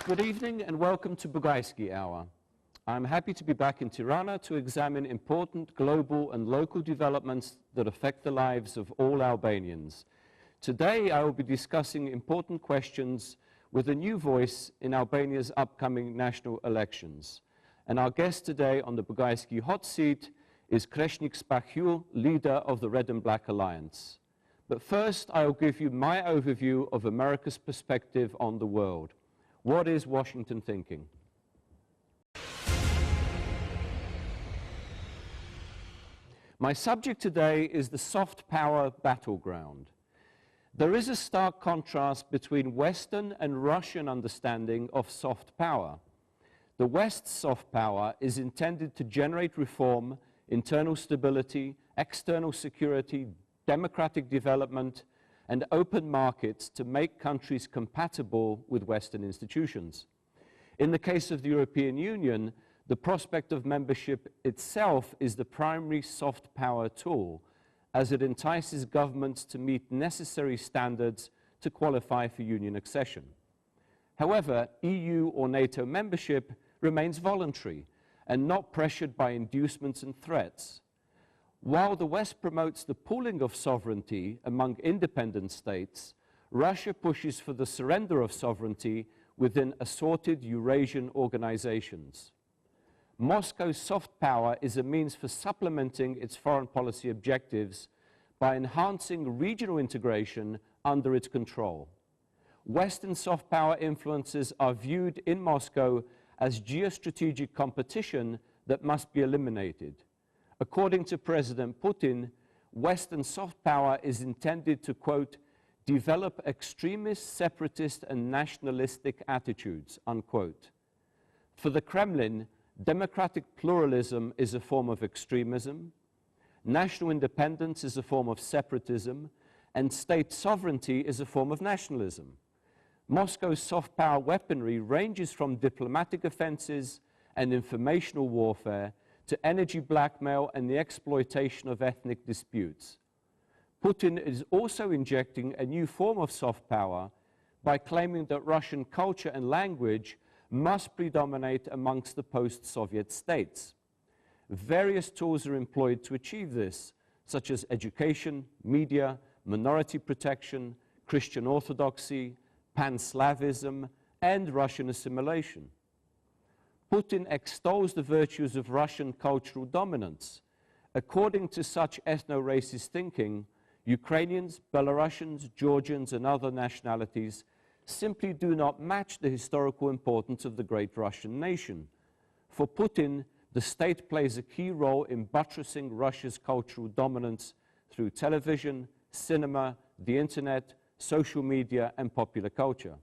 Good evening and welcome to Bugajski Hour. I'm happy to be back in Tirana to examine important global and local developments that affect the lives of all Albanians. Today I will be discussing important questions with a new voice in Albania's upcoming national elections. And our guest today on the Bugajski hot seat is Kreshnik Spahiu, leader of the Red and Black Alliance. But first, I will give you my overview of America's perspective on the world. What is Washington thinking? My subject today is the soft power battleground. There is a stark contrast between Western and Russian understanding of soft power. The West's soft power is intended to generate reform, internal stability, external security, democratic development, and open markets to make countries compatible with Western institutions. In the case of the European Union, the prospect of membership itself is the primary soft power tool, as it entices governments to meet necessary standards to qualify for union accession. However, EU or NATO membership remains voluntary and not pressured by inducements and threats. While the West promotes the pooling of sovereignty among independent states, Russia pushes for the surrender of sovereignty within assorted Eurasian organizations. Moscow's soft power is a means for supplementing its foreign policy objectives by enhancing regional integration under its control. Western soft power influences are viewed in Moscow as geostrategic competition that must be eliminated. According to President Putin, Western soft power is intended to, quote, develop extremist, separatist, and nationalistic attitudes, unquote. For the Kremlin, democratic pluralism is a form of extremism, national independence is a form of separatism, and state sovereignty is a form of nationalism. Moscow's soft power weaponry ranges from diplomatic offenses and informational warfare to energy blackmail and the exploitation of ethnic disputes. Putin is also injecting a new form of soft power by claiming that Russian culture and language must predominate amongst the post-Soviet states. Various tools are employed to achieve this, such as education, media, minority protection, Christian orthodoxy, pan-Slavism, and Russian assimilation. Putin extols the virtues of Russian cultural dominance. According to such ethno-racist thinking, Ukrainians, Belarusians, Georgians, and other nationalities simply do not match the historical importance of the great Russian nation. For Putin, the state plays a key role in buttressing Russia's cultural dominance through television, cinema, the internet, social media, and popular culture.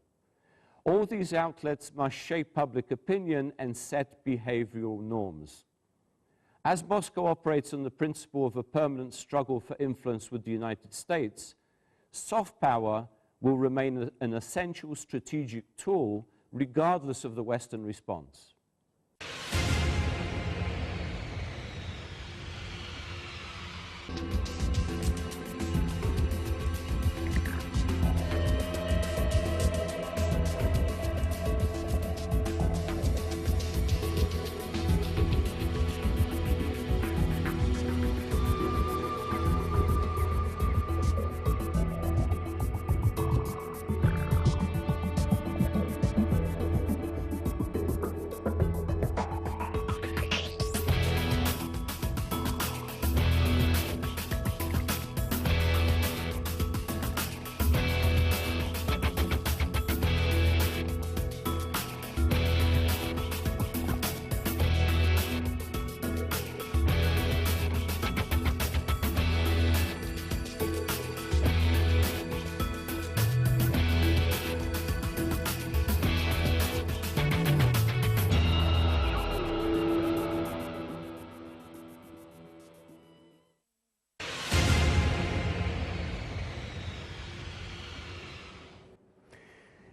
All these outlets must shape public opinion and set behavioral norms. As Moscow operates on the principle of a permanent struggle for influence with the United States, soft power will remain an essential strategic tool regardless of the Western response.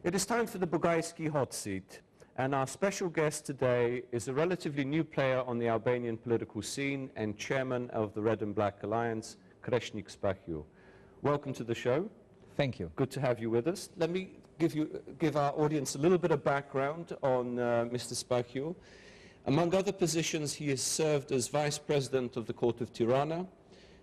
It is time for the Bugajski hot seat, and our special guest today is a relatively new player on the Albanian political scene and chairman of the Red and Black Alliance, Kreshnik Spahiu. Welcome to the show. Thank you. Good to have you with us. Let me give our audience a little bit of background on Mr. Spahiu. Among other positions, he has served as Vice President of the Court of Tirana,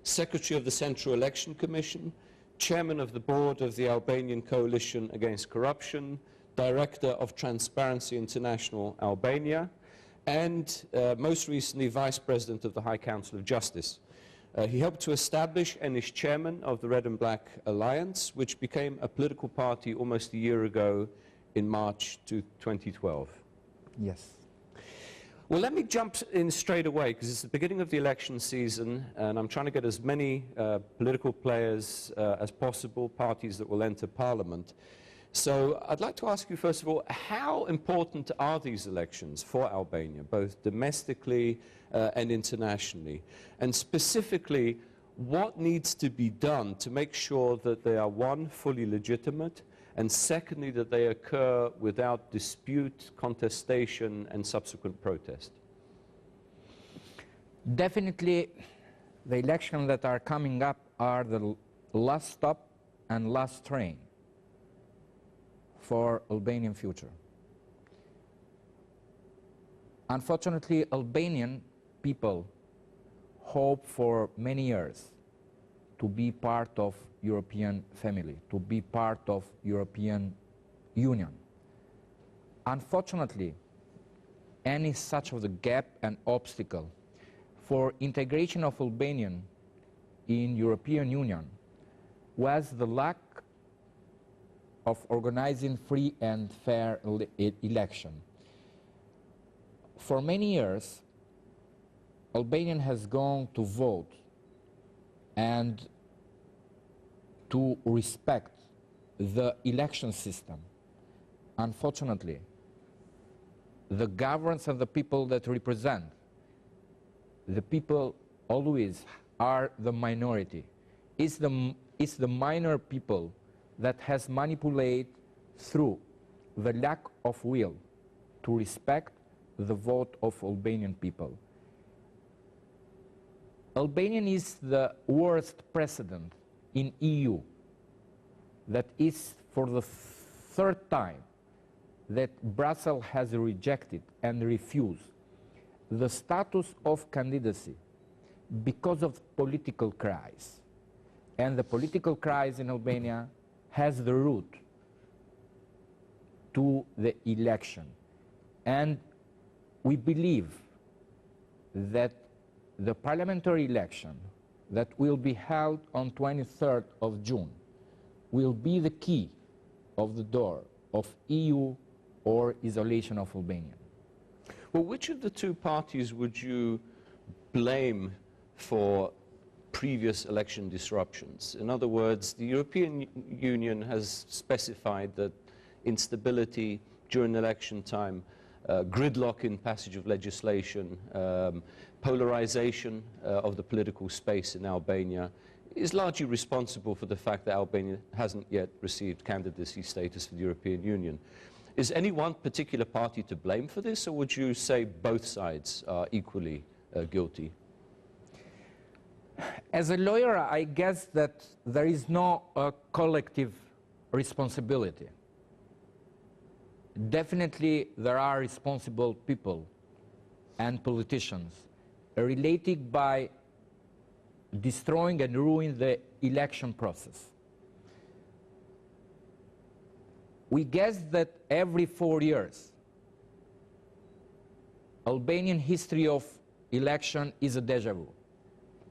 Secretary of the Central Election Commission, Chairman of the Board of the Albanian Coalition Against Corruption, Director of Transparency International Albania, and most recently Vice President of the High Council of Justice. He helped to establish and is chairman of the Red and Black Alliance, which became a political party almost a year ago in March 2012. Yes. Well, let me jump in straight away, because it's the beginning of the election season, and I'm trying to get as many political players as possible, parties that will enter Parliament. So I'd like to ask you, first of all, how important are these elections for Albania, both domestically and internationally? And specifically, what needs to be done to make sure that they are, one, fully legitimate, and secondly, that they occur without dispute, contestation, and subsequent protest? Definitely, the elections that are coming up are the last stop and last train for Albanian future. Unfortunately, Albanian people hope for many years to be part of European family, to be part of European Union. Unfortunately, any such of the gap and obstacle for integration of Albanian in European Union was the lack of organizing free and fair election. For many years, Albania has gone to vote and to respect the election system. Unfortunately, the governments and the people that represent the people always are the minority. It's the minor people that has manipulated through the lack of will to respect the vote of Albanian people. Albania is the worst precedent in EU that is for the third time that Brussels has rejected and refused the status of candidacy because of political crisis. And the political crisis in Albania has the root to the election. And we believe that the parliamentary election that will be held on 23rd of June will be the key of the door of EU or isolation of Albania. Well, which of the two parties would you blame for previous election disruptions? In other words, the European Union has specified that instability during election time, gridlock in passage of legislation, polarization of the political space in Albania is largely responsible for the fact that Albania hasn't yet received candidacy status for the European Union. Is any one particular party to blame for this, or would you say both sides are equally guilty? As a lawyer, I guess that there is no collective responsibility. Definitely, there are responsible people and politicians related by destroying and ruining the election process. We guess that every 4 years, Albanian history of election is a deja vu.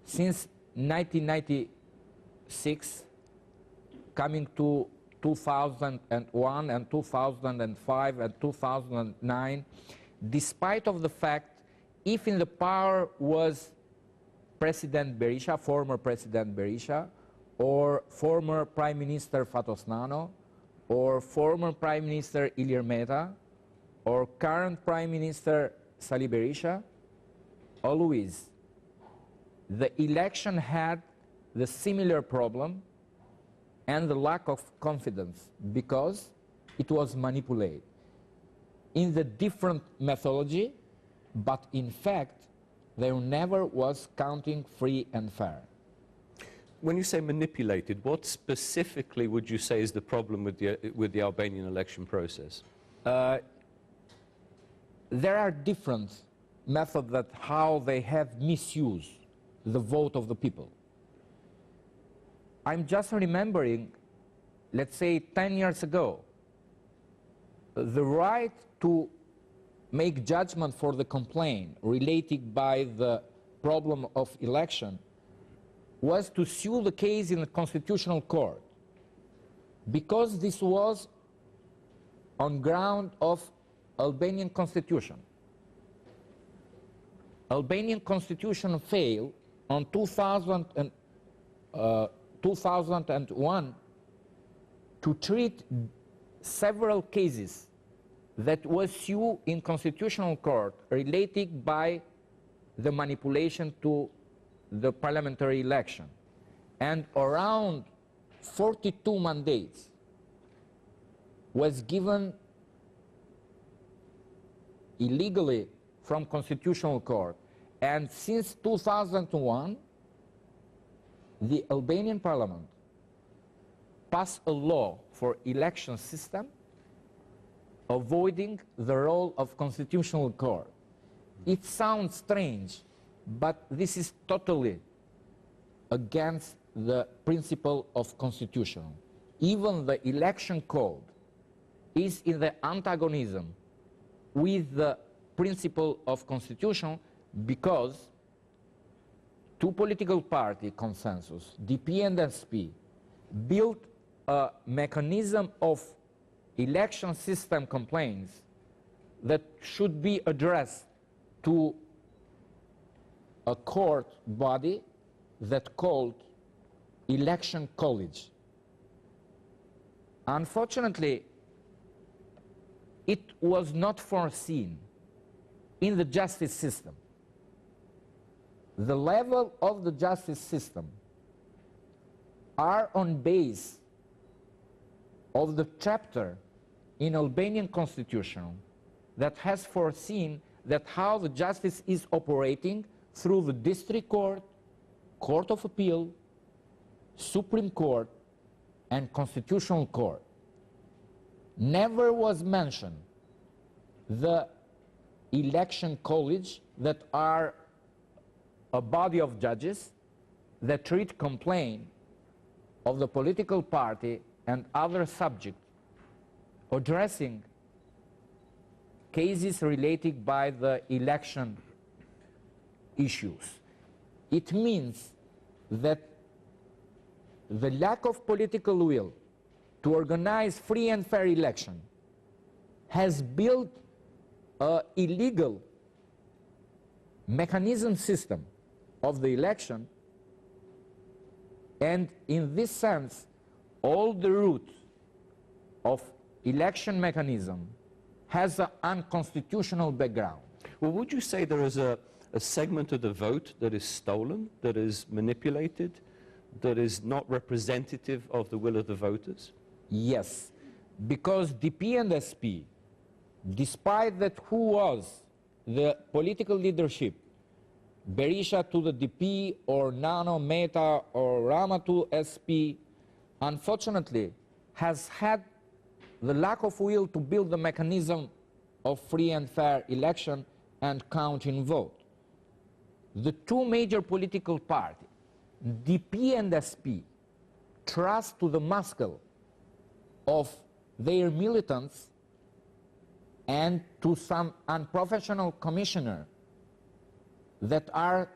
Since 1996, coming to 2001 and 2005 and 2009, despite of the fact, if in the power was President Berisha, former President Berisha, or former Prime Minister Fatosnano, or former Prime Minister Ilir Meta, or current Prime Minister Sali Berisha, always the election had the similar problem and the lack of confidence because it was manipulated in the different methodology, but in fact there never was counting free and fair. when you say manipulated, what specifically would you say is the problem with the Albanian election process? There are different methods that how they have misused the vote of the people. I'm just remembering, let's say 10 years ago, the right to make judgment for the complaint related by the problem of election was to sue the case in the Constitutional Court, because this was on ground of Albanian Constitution. Albanian Constitution failed on 2001 to treat several cases that was sued in Constitutional Court related by the manipulation to the parliamentary election. And around 42 mandates was given illegally from Constitutional Court. And since 2001, the Albanian Parliament passed a law for election system avoiding the role of Constitutional Court. It sounds strange, but this is totally against the principle of Constitution. Even the election code is in the antagonism with the principle of Constitution, because two political party consensus, DP and SP, built a mechanism of election system complaints that should be addressed to a court body that called election college. Unfortunately, it was not foreseen in the justice system. The level of the justice system are on base of the chapter in Albanian Constitution that has foreseen that how the justice is operating through the district court, court of appeal, Supreme Court, and Constitutional Court. Never was mentioned the election college that are a body of judges that treat complaint of the political party and other subjects addressing cases related by the election issues. It means that the lack of political will to organize free and fair election has built an illegal mechanism system of the election, and in this sense all the root of election mechanism has an unconstitutional background. Well, would you say there is a segment of the vote that is stolen, that is manipulated, that is not representative of the will of the voters? Yes, because DP and SP, despite that who was the political leadership, Berisha to the DP or Nano, Meta or Rama to SP, unfortunately has had the lack of will to build the mechanism of free and fair election and counting vote. The two major political parties, DP and SP, trust to the muscle of their militants and to some unprofessional commissioner that are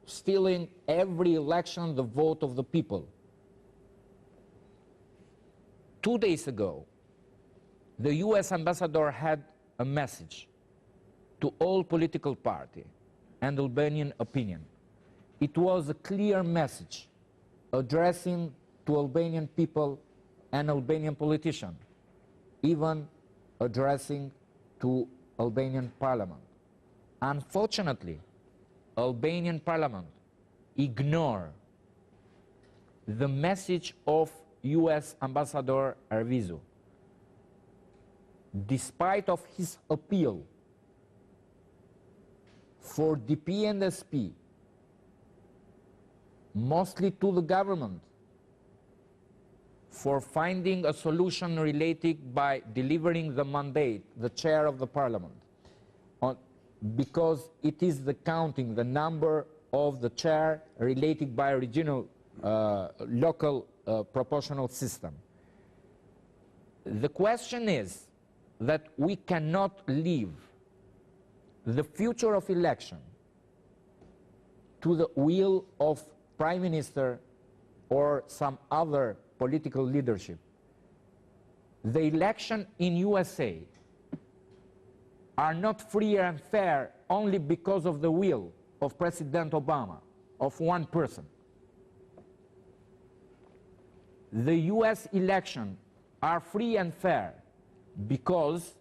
stealing every election the vote of the people. 2 days ago, the US ambassador had a message to all political parties and Albanian opinion. It was a clear message addressing to Albanian people and Albanian politicians, even addressing to Albanian parliament. Unfortunately, Albanian parliament ignored the message of US Ambassador Arvizu. Despite of his appeal for DP and SP mostly to the government, for finding a solution related by delivering the mandate, the chair of the parliament, because it is the counting, the number of the chair related by regional, local proportional system. The question is that we cannot leave the future of election to the will of Prime Minister or some other political leadership. The election in USA are not free and fair only because of the will of President Obama, of one person. The US election are free and fair because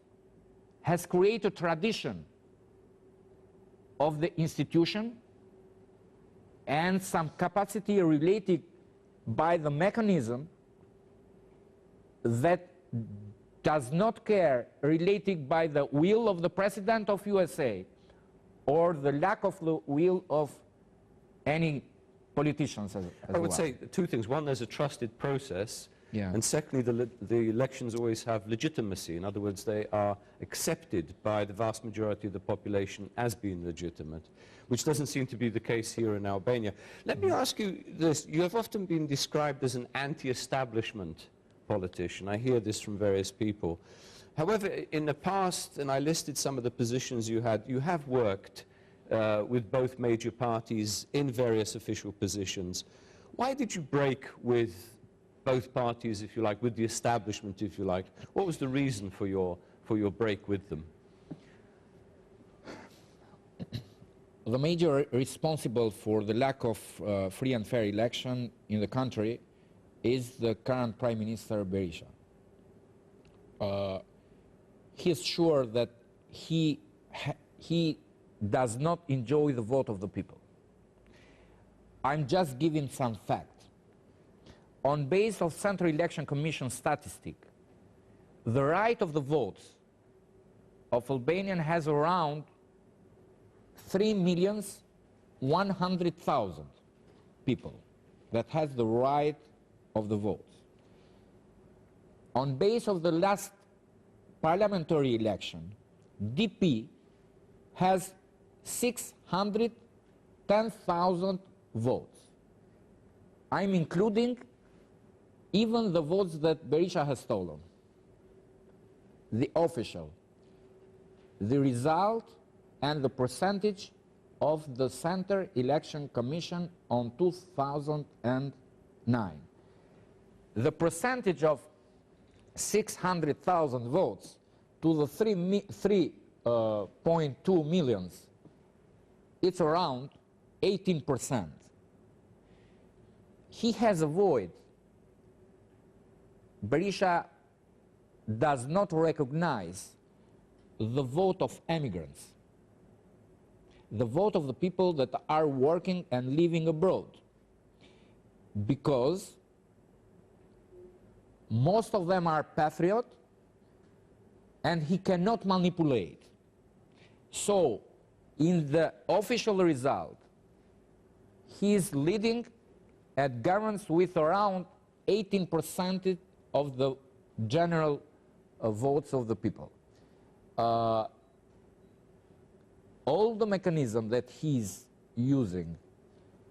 has created a tradition of the institution and some capacity related by the mechanism that does not care related by the will of the President of USA or the lack of the will of any politicians as I would well. say two things. One, there's a trusted process. Yeah. And secondly, the elections always have legitimacy. In other words, they are accepted by the vast majority of the population as being legitimate, which doesn't seem to be the case here in Albania. Let me ask you this. You have often been described as an anti-establishment politician. I hear this from various people. However, in the past, and I listed some of the positions you had, you have worked with both major parties in various official positions. Why did you break with both parties, if you like, with the establishment, if you like? What was the reason for your break with them? The major responsible for the lack of free and fair election in the country is the current Prime Minister Berisha. He is sure that he does not enjoy the vote of the people. I'm just giving some facts. On base of Central Election Commission statistic, the right of the votes of Albanian has around 3,100,000 people that has the right of the votes. On base of the last parliamentary election, DP has 610,000 votes. I'm including even the votes that Berisha has stolen. The official, the result and the percentage of the Central Election Commission on 2009. The percentage of 600,000 votes to the 3.2 millions, it's around 18%. He has avoided. Berisha does not recognize the vote of immigrants, the vote of the people that are working and living abroad, because most of them are patriot and he cannot manipulate. So in the official result, he is leading at governments with around 18% of the general votes of the people. All the mechanism that he's using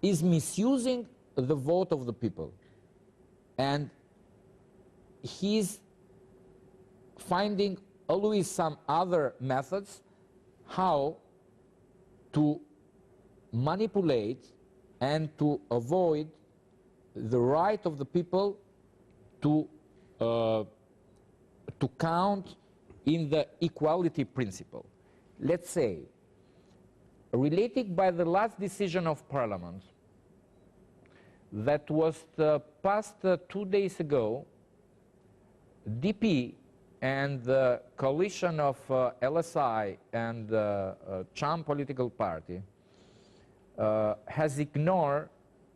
is misusing the vote of the people. And he's finding always some other methods how to manipulate and to avoid the right of the people to count in the equality principle. Let's say, related by the last decision of Parliament that was passed 2 days ago, DP and the coalition of LSI and CHAM political party has ignored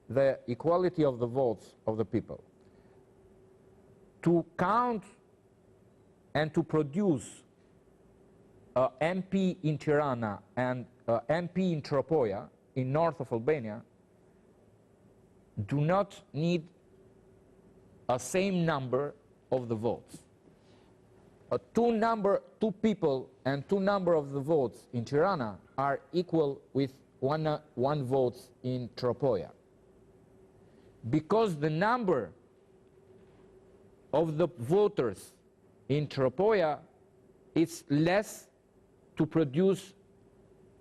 the equality of the votes of the people. To count and to produce MP in Tirana and MP in Tropoia, in north of Albania, do not need a same number of the votes. Two people and two number of the votes in Tirana are equal with one vote in Tropoia. Because the number of the voters in Tropoia is less to produce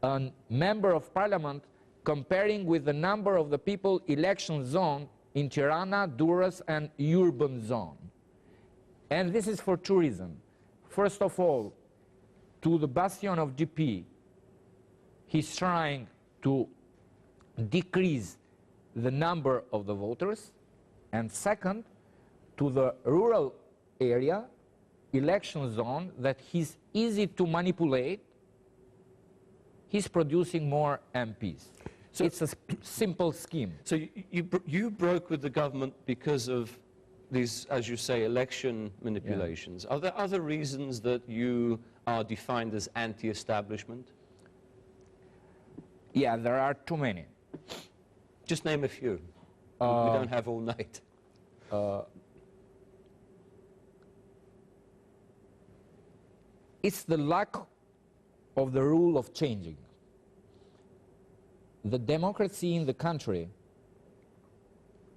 a member of parliament comparing with the number of the people election zone in Tirana, Durrës and urban zone. And this is for two reasons. First of all, to the bastion of GP, he's trying to decrease the number of the voters. And second, to the rural area, election zone, that he's easy to manipulate, he's producing more MPs. So it's a simple scheme. So you broke with the government because of these, as you say, election manipulations. Yeah. Are there other reasons that you are defined as anti-establishment? Yeah, there are too many. Just name a few. We don't have all night. It's the lack of the rule of changing. The democracy in the country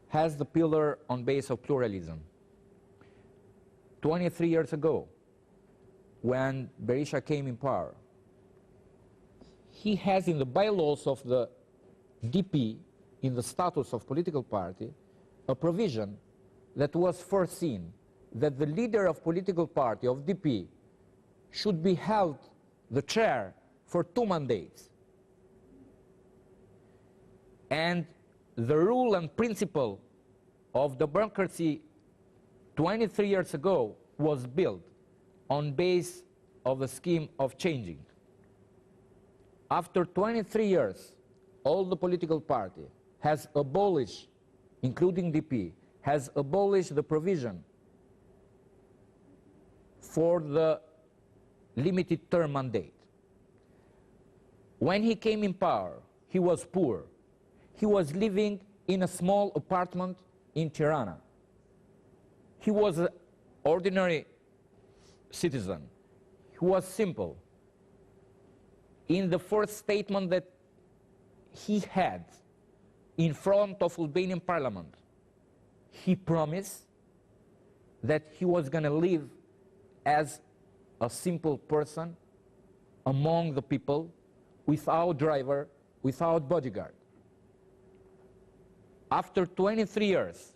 has the pillar on base of pluralism. 23 years ago, when Berisha came in power, he has in the bylaws of the DP, in the status of political party, a provision that was foreseen that the leader of political party, of DP, should be held the chair for 2 mandates. And the rule and principle of democracy 23 years ago was built on base of the scheme of changing. After 23 years, all the political party has abolished, including DP, has abolished the provision for the limited term mandate. When he came in power, he was poor. He was living in a small apartment in Tirana. He was an ordinary citizen. He was simple. In the first statement that he had in front of Albanian parliament, he promised that he was going to live as a simple person among the people, without driver, without bodyguard. After 23 years,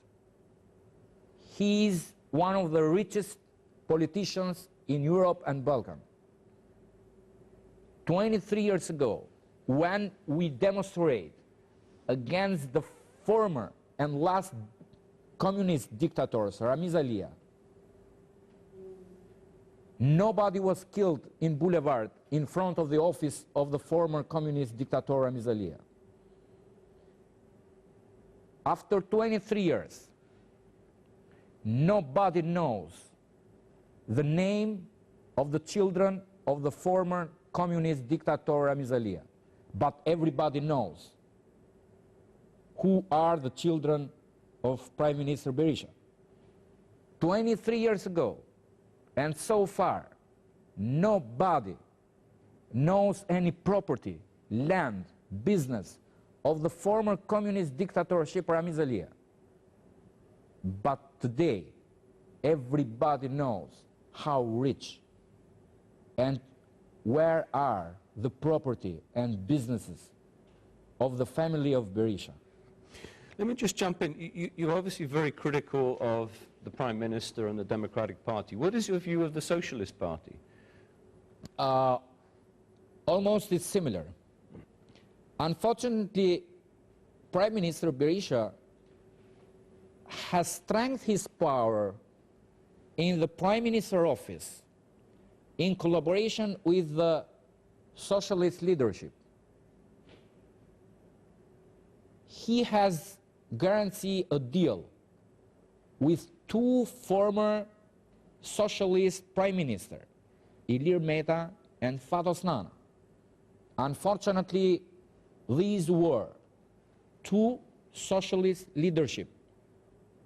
he is one of the richest politicians in Europe and Balkan. 23 years ago, when we demonstrate against the former and last communist dictators, Ramiz Alia, nobody was killed in Boulevard in front of the office of the former communist dictator Ramiz Alia. After 23 years, nobody knows the name of the children of the former communist dictator Ramiz Alia, but everybody knows who are the children of Prime Minister Berisha. 23 years ago, and so far, nobody knows any property, land, business of the former communist dictatorship Ramiz Alia. But today, everybody knows how rich and where are the property and businesses of the family of Berisha. Let me just jump in. You're obviously very critical of the Prime Minister and the Democratic Party. What is your view of the Socialist Party? Almost it's similar. Unfortunately, Prime Minister Berisha has strengthened his power in the Prime Minister office in collaboration with the socialist leadership. He has guaranteed a deal with two former socialist prime ministers, Ilir Meta and Fatos Nana. Unfortunately, these were two socialist leadership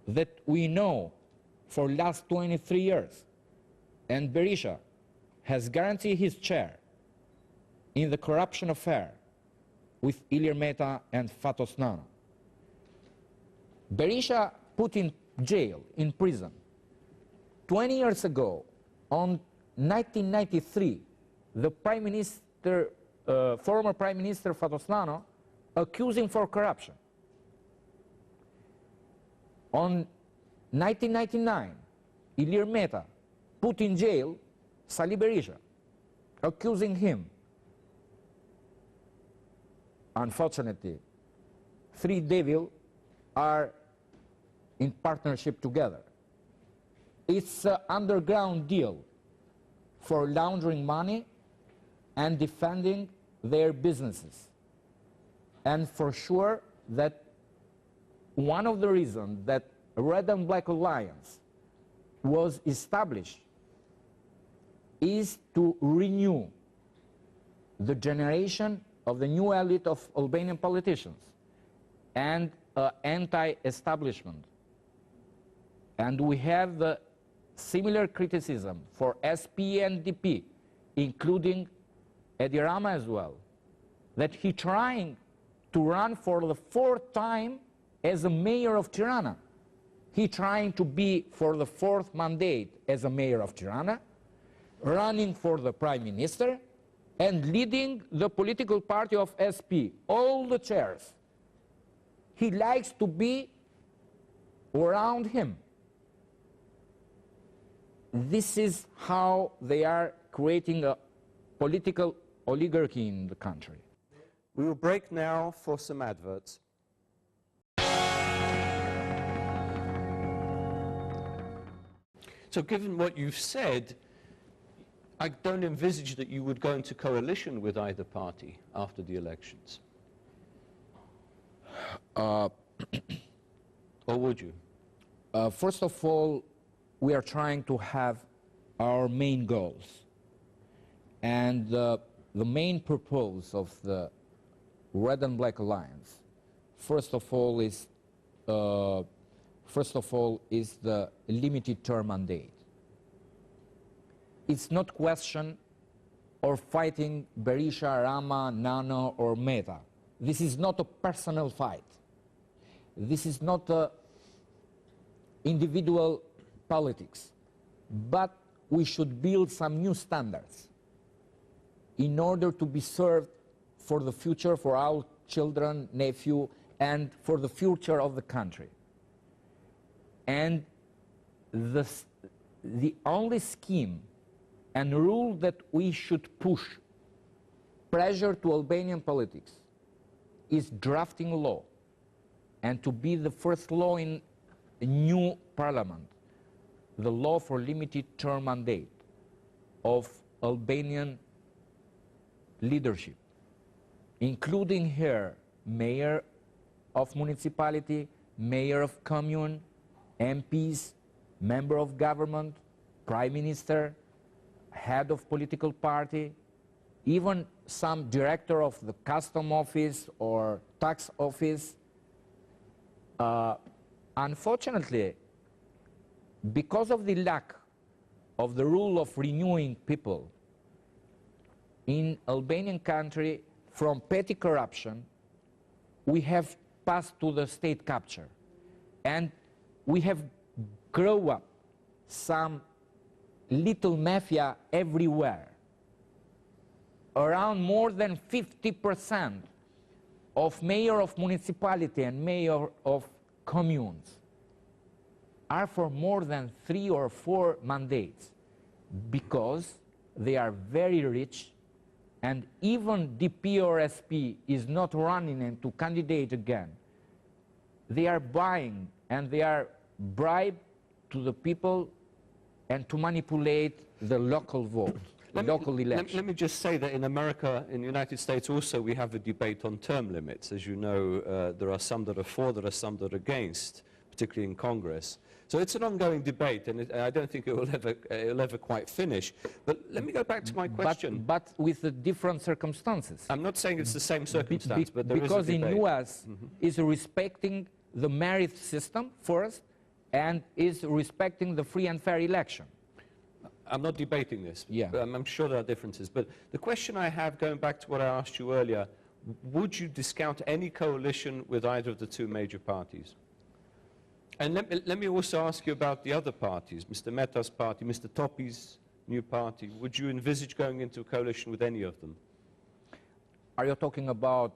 that we know for last 23 years. And Berisha has guaranteed his chair in the corruption affair with Ilir Meta and Fatos Nano. Berisha put in jail, in prison. 20 years ago, on 1993, the Prime Minister, former Prime Minister Fatos Nano accused him for corruption. On 1999, Ilir Meta put in jail Sali Berisha, accusing him. Unfortunately, three devils are in partnership together. It's an underground deal for laundering money and defending their businesses. And for sure that one of the reasons that Red and Black Alliance was established is to renew the generation of the new elite of Albanian politicians and anti-establishment. And we have the similar criticism for SP and DP, including Edi Rama as well, that he trying to run for the fourth time as a mayor of Tirana. He trying to be for the fourth mandate as a mayor of Tirana, running for the prime minister, and leading the political party of SP, all the chairs. He likes to be around him. This is how they are creating a political oligarchy in the country. We will break now for some adverts. So given what you've said, I don't envisage that you would go into coalition with either party after the elections. Or would you? First of all, we are trying to have our main goals. And the main purpose of the Red and Black Alliance, first of all, is the limited term mandate. It's not question or fighting Berisha, Rama, Nano, or Meta. This is not a personal fight. This is not a individual politics. But we should build some new standards in order to be served for the future, for our children, nephew, and for the future of the country. And the only scheme and rule that we should push pressure to Albanian politics is drafting law, and to be the first law in a new parliament, the law for limited term mandate of Albanian leadership, including here mayor of municipality, mayor of commune, MPs, member of government, prime minister, head of political party, even some director of the custom office or tax office. Unfortunately, because of the lack of the rule of renewing people in Albanian country, from petty corruption, we have passed to the state capture. And we have grown up some little mafia everywhere. Around more than 50% of mayor of municipality and mayor of communes are for more than 3 or 4 mandates, because they are very rich, and even DP or SP is not running and to candidate again. They are buying and they are bribed to the people and to manipulate the local vote, local election. Let me just say that in America, in the United States also, we have a debate on term limits. As you know, there are some that are for, there are some that are against. particularly in Congress. So it's an ongoing debate, and I don't think it'll ever quite finish. But let me go back to my question. But with the different circumstances. I'm not saying it's the same circumstance, but there is a because debate. in U.S. is respecting the merit system first, and is respecting the free and fair election. I'm not debating this. Yeah. I'm sure there are differences. But the question I have, going back to what I asked you earlier, would you discount any coalition with either of the two major parties? And let me also ask you about the other parties, Mr. Mehta's party, Mr. Topi's new party. Would you envisage going into a coalition with any of them? Are you talking about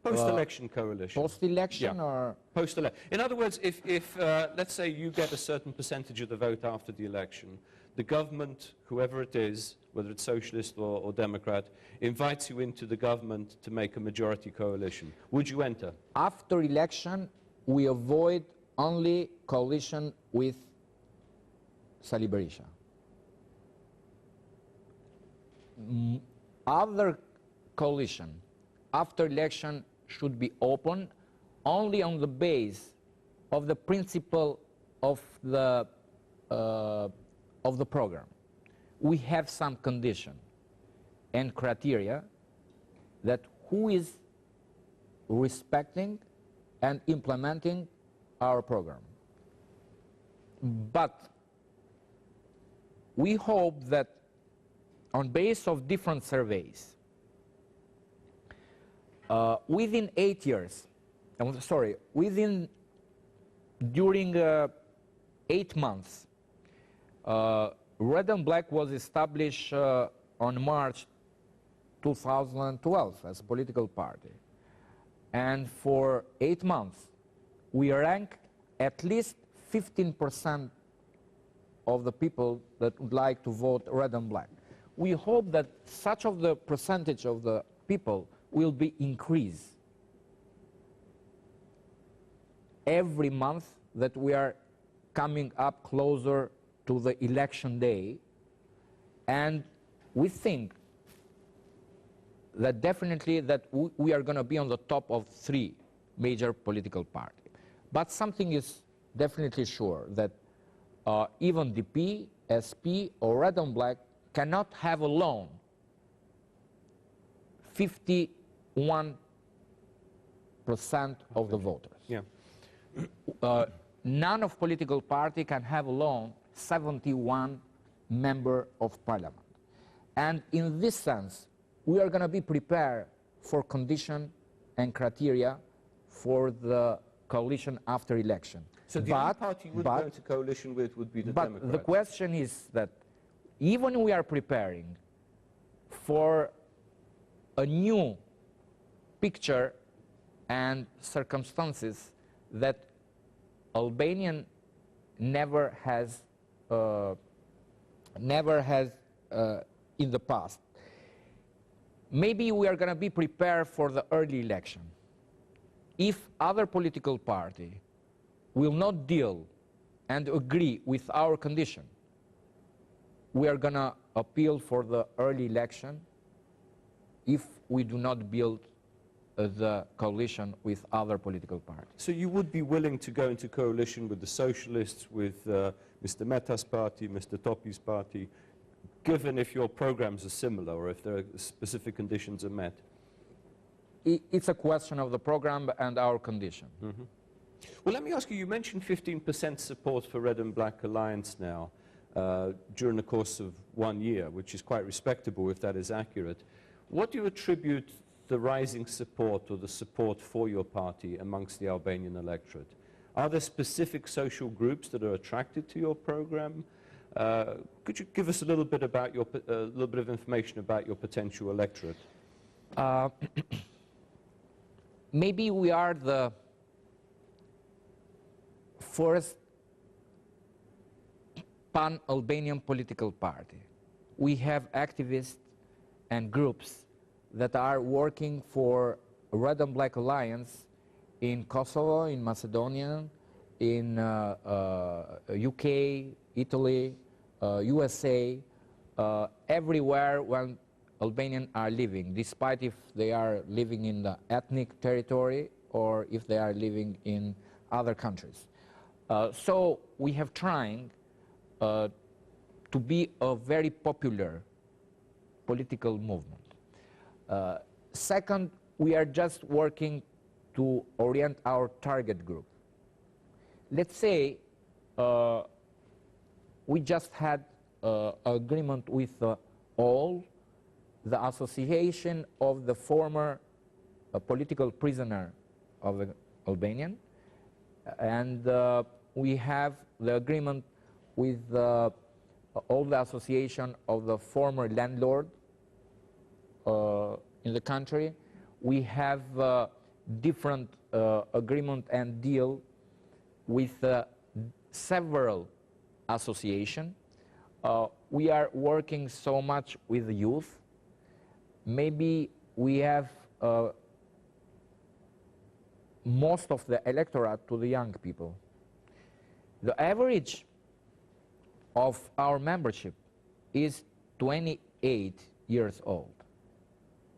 post-election coalition? Post-election, yeah. or? Post-election. In other words, if let's say you get a certain percentage of the vote after the election, the government, whoever it is, whether it's socialist or Democrat, invites you into the government to make a majority coalition. Would you enter? After election, we avoid only coalition with Sali Berisha. Other coalition after election should be open only on the base of the principle of the program. We have some condition and criteria that who is respecting and implementing our program. But we hope that on base of different surveys, within 8 years, during 8 months, Red and Black was established on March 2012 as a political party. And for 8 months, we rank at least 15% of the people that would like to vote Red and Black. We hope that such of the percentage of the people will be increased every month that we are coming up closer to the election day, and we think that definitely that we are going to be on the top of 3 major political parties. But something is definitely sure, that even DP, SP, or Red and Black cannot have alone 51% of the voters. Yeah. None of political party can have alone 71 member of parliament. And in this sense, we are going to be prepared for condition and criteria for the coalition after election. So the only party you would go into coalition with would be the Democrats. But the question is that even we are preparing for a new picture and circumstances that Albanian never has in the past. Maybe we are going to be prepared for the early election. If other political party will not deal and agree with our condition, we are going to appeal for the early election if we do not build the coalition with other political parties. So you would be willing to go into coalition with the socialists, with Mr. Mehta's party, Mr. Topi's party, given if your programs are similar or if there are specific conditions are met? It's a question of the program and our condition. Mm-hmm. Well, let me ask you, you mentioned 15% support for Red and Black Alliance now during the course of 1 year, which is quite respectable if that is accurate. What do you attribute the rising support or the support for your party amongst the Albanian electorate? Are there specific social groups that are attracted to your program? Could you give us a little bit about your, a little bit of information about your potential electorate? Maybe we are the first pan-Albanian political party. We have activists and groups that are working for Red and Black Alliance in Kosovo, in Macedonia, in UK, Italy, USA, everywhere when Albanians are living, despite if they are living in the ethnic territory or if they are living in other countries. So we have trying to be a very popular political movement. Second, we are just working to orient our target group. Let's say we just had agreement with all the association of the former political prisoner of the Albanian, and we have the agreement with all the association of the former landlord in the country. We have different agreement and deal with several associations. We are working so much with the youth. Maybe we have most of the electorate to the young people. The average of our membership is 28 years old.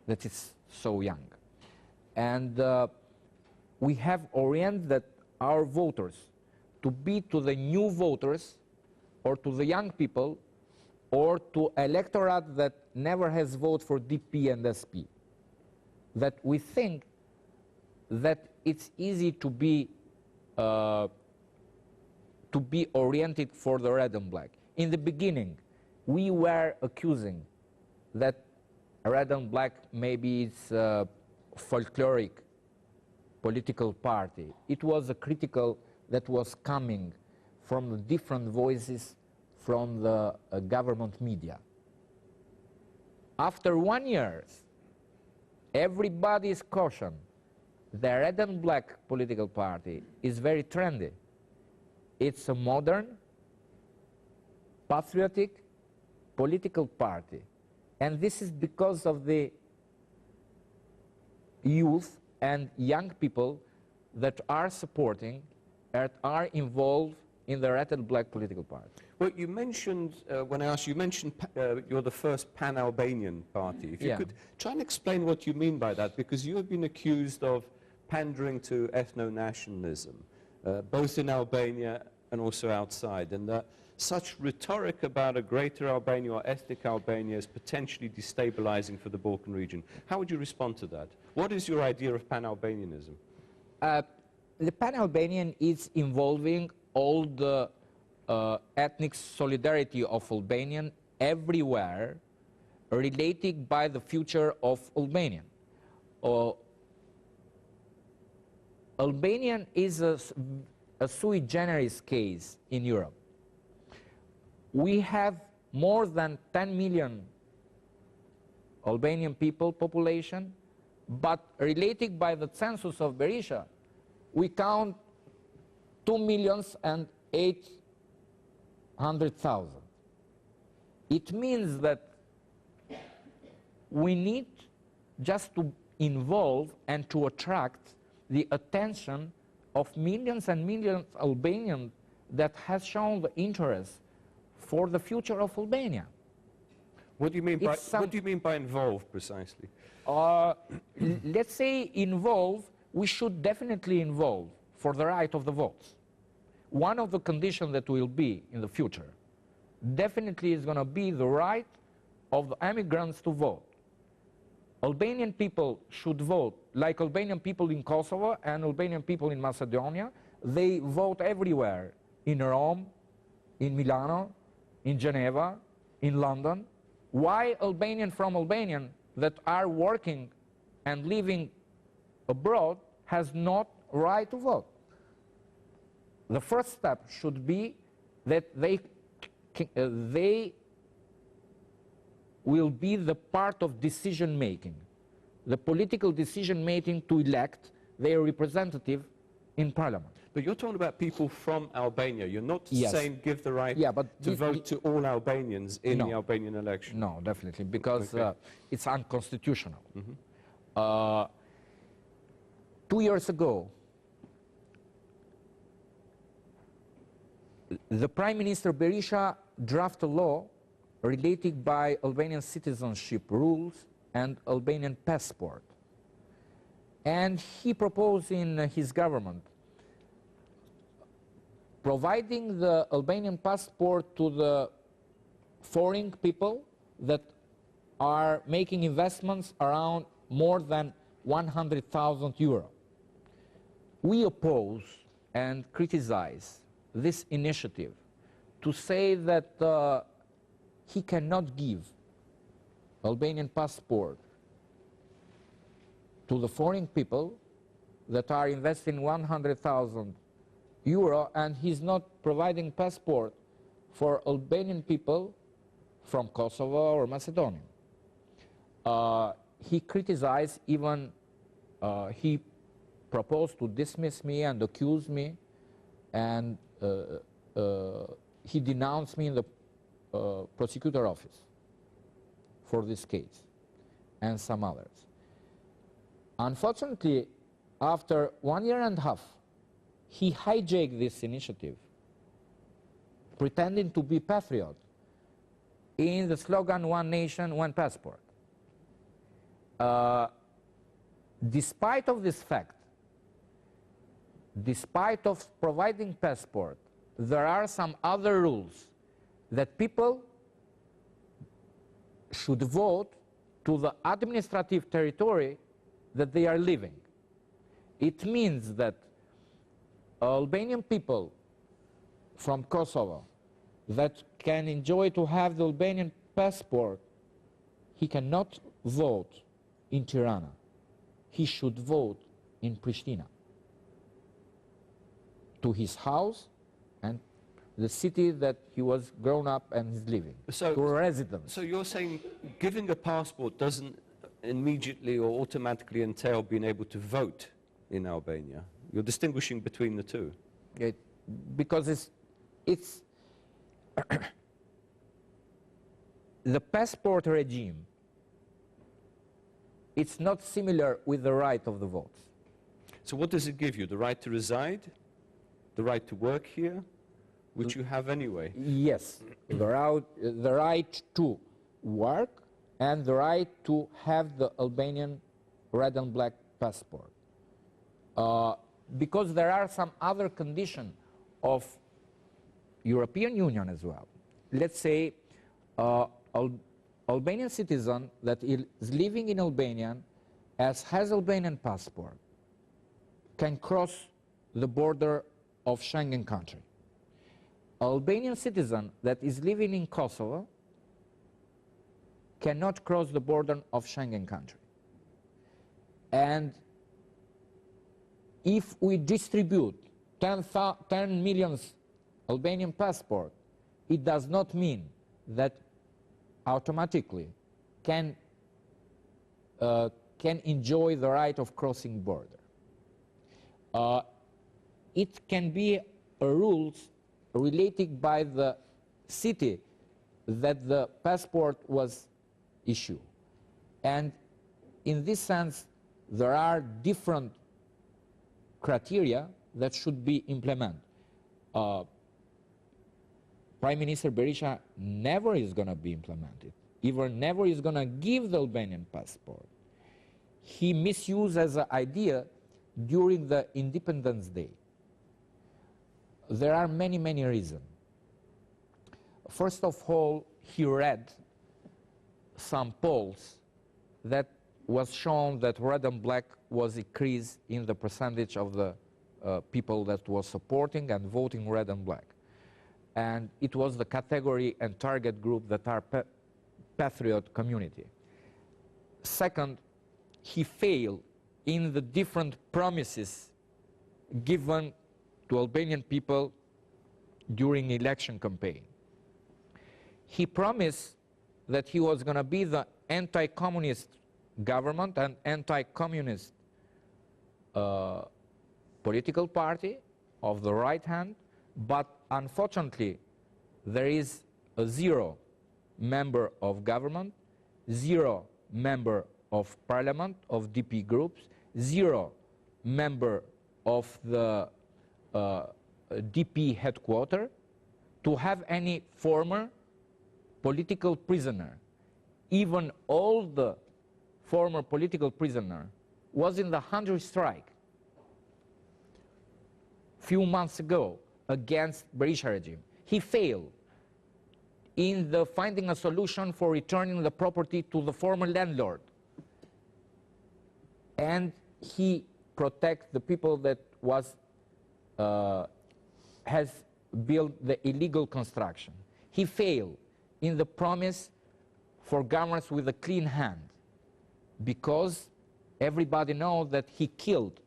That is so young. And we have oriented our voters to be to the new voters or to the young people or to electorate that never has voted for DP and SP. That we think that it's easy to be oriented for the red and black. In the beginning, we were accusing that red and black maybe it's a folkloric political party. It was a critical that was coming from the different voices from the government media. After 1 year, everybody is cautioned. The red and black political party is very trendy. It's a modern, patriotic political party. And this is because of the youth and young people that are supporting and are involved in the red and black political party. Well, you mentioned, when I asked you, you're the first pan-Albanian party. If you could try and explain what you mean by that, because you have been accused of pandering to ethno-nationalism, both in Albania and also outside, and that such rhetoric about a greater Albania or ethnic Albania is potentially destabilizing for the Balkan region. How would you respond to that? What is your idea of pan-Albanianism? The pan-Albanian is involving all the ethnic solidarity of Albanian everywhere, related by the future of Albanian. Albanian is a sui generis case in Europe. We have more than 10 million Albanian people population, but related by the census of Berisha, we count 2,800,000. It means that we need just to involve and to attract the attention of millions and millions of Albanians that has shown the interest for the future of Albania. What do you mean by involve precisely? Let's say involve, we should definitely involve for the right of the votes. One of the conditions that will be in the future definitely is going to be the right of the immigrants to vote. Albanian people should vote like Albanian people in Kosovo and Albanian people in Macedonia. They vote everywhere, in Rome, in Milano, in Geneva, in London. Why Albanian from Albanian that are working and living abroad has not right to vote? The first step should be that they will be the part of decision making, the political decision making to elect their representative in parliament. But you're talking about people from Albania. You're not saying give the right to vote to all Albanians in the Albanian election. No, definitely, because it's unconstitutional. 2 years ago, the Prime Minister Berisha drafted a law related by Albanian citizenship rules and Albanian passport. And he proposed in his government providing the Albanian passport to the foreign people that are making investments around more than 100,000 euro. We oppose and criticize this initiative to say that he cannot give Albanian passport to the foreign people that are investing 100,000 euro, and he's not providing passport for Albanian people from Kosovo or Macedonia. He criticized, even he proposed to dismiss me and accuse me, and he denounced me in the prosecutor office for this case and some others. Unfortunately, after 1 year and a half, he hijacked this initiative, pretending to be patriot in the slogan, "One Nation, One Passport." Despite of this fact, despite of providing passport, there are some other rules that people should vote to the administrative territory that they are living. It means that Albanian people from Kosovo that can enjoy to have the Albanian passport, he cannot vote in Tirana. He should vote in Pristina, to his house and the city that he was grown up and is living, to a residence. So you're saying giving a passport doesn't immediately or automatically entail being able to vote in Albania? You're distinguishing between the two. Because it's the passport regime, it's not similar with the right of the vote. So what does it give you? The right to reside? The right to work here? Which you have anyway. Yes, the right to work and the right to have the Albanian red and black passport. Because there are some other conditions of European Union as well. Let's say Albanian citizen that is living in Albania has Albanian passport can cross the border of Schengen country. Albanian citizen that is living in Kosovo cannot cross the border of Schengen country. And if we distribute 10 million Albanian passport, it does not mean that automatically can enjoy the right of crossing border. It can be rules related by the city that the passport was issued. And in this sense, there are different criteria that should be implemented. Prime Minister Berisha never is going to be implemented, even never is going to give the Albanian passport. He misused as an idea during the Independence Day. There are many, many reasons. First of all, he read some polls that was shown that red and black was increased in the percentage of the people that was supporting and voting red and black. And it was the category and target group that are patriot community. Second, he failed in the different promises given to Albanian people during election campaign. He promised that he was going to be the anti-communist government and anti-communist political party of the right hand, but unfortunately there is a 0 member of government, 0 member of parliament, of DP groups, 0 member of the DP headquarters, to have any former political prisoner. Even all the former political prisoner was in the hunger strike few months ago, against Berisha regime. He failed in the finding a solution for returning the property to the former landlord. And he protects the people that has built the illegal construction. He failed in the promise for governments with a clean hand, because everybody knows that he killed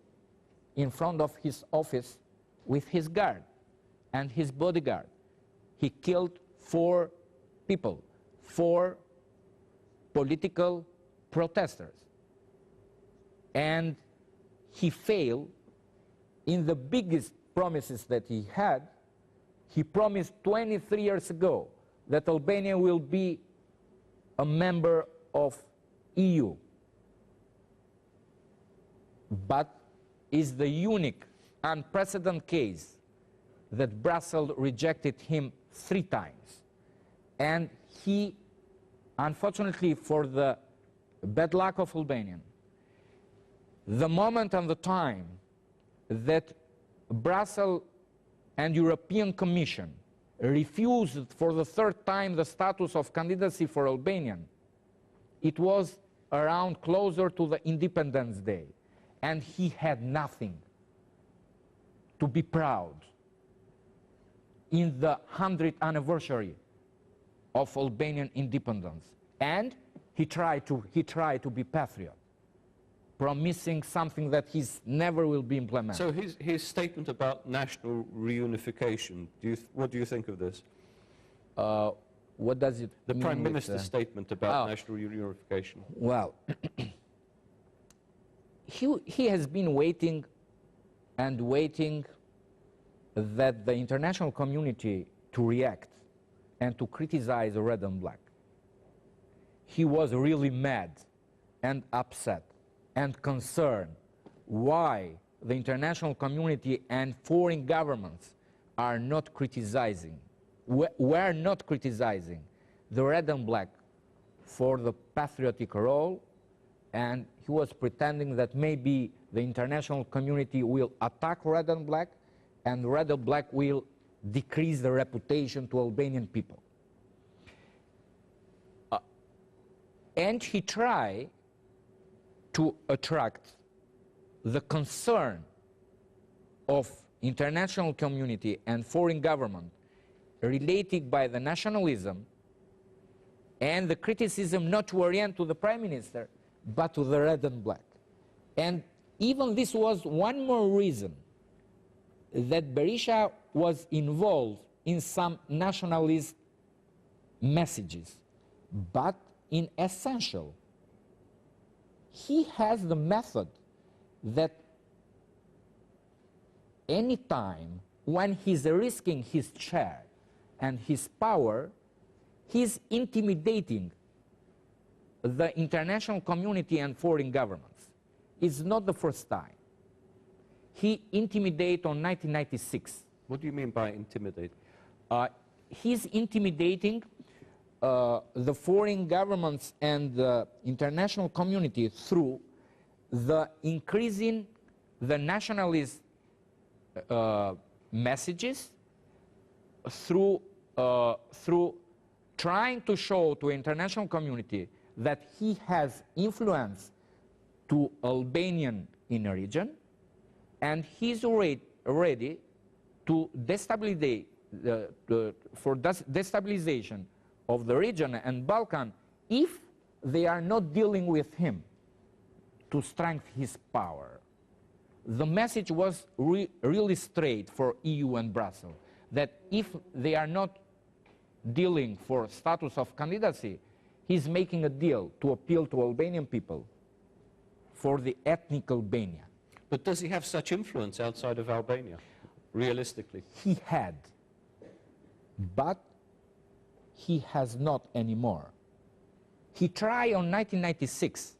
in front of his office with his guard and his bodyguard. He killed 4 people, 4 political protesters. And he failed in the biggest promises that he had. He promised 23 years ago that Albania will be a member of EU. But is the unique, unprecedented case that Brussels rejected him 3 times. And he, unfortunately for the bad luck of Albanian, the moment and the time that Brussels and European Commission refused for the 3rd time the status of candidacy for Albanian, it was around closer to the Independence Day. And he had nothing to be proud in the 100th anniversary of Albanian independence. And he tried to be patriot, promising something that never will be implemented. So his statement about national reunification, what do you think of this? What does it The mean Prime with, Minister's statement about national reunification. Well, he has been waiting and waiting that the international community to react and to criticize Red and Black. He was really mad and upset and concerned why the international community and foreign governments are not criticizing, were not criticizing the Red and Black for the patriotic role, and he was pretending that maybe the international community will attack Red and Black, and Red and Black will decrease the reputation to Albanian people. And he tried to attract the concern of international community and foreign government related by the nationalism and the criticism not to orient to the Prime Minister, but to the Red and Black. And even this was one more reason that Berisha was involved in some nationalist messages. But in essential, he has the method that any time when he's risking his chair and his power, he's intimidating the international community and foreign governments. It's not the first time. He intimidated on 1996. What do you mean by intimidate? He's intimidating the foreign governments and the international community through the increasing the nationalist messages, through trying to show to the international community that he has influence to Albanian in a region, and he's ready to destabilize for destabilization of the region and Balkan if they are not dealing with him to strengthen his power. The message was really straight for EU and Brussels, that if they are not dealing for status of candidacy, he's making a deal to appeal to Albanian people for the ethnic Albania. But does he have such influence outside of Albania, realistically? He had, but he has not anymore. He tried on 1996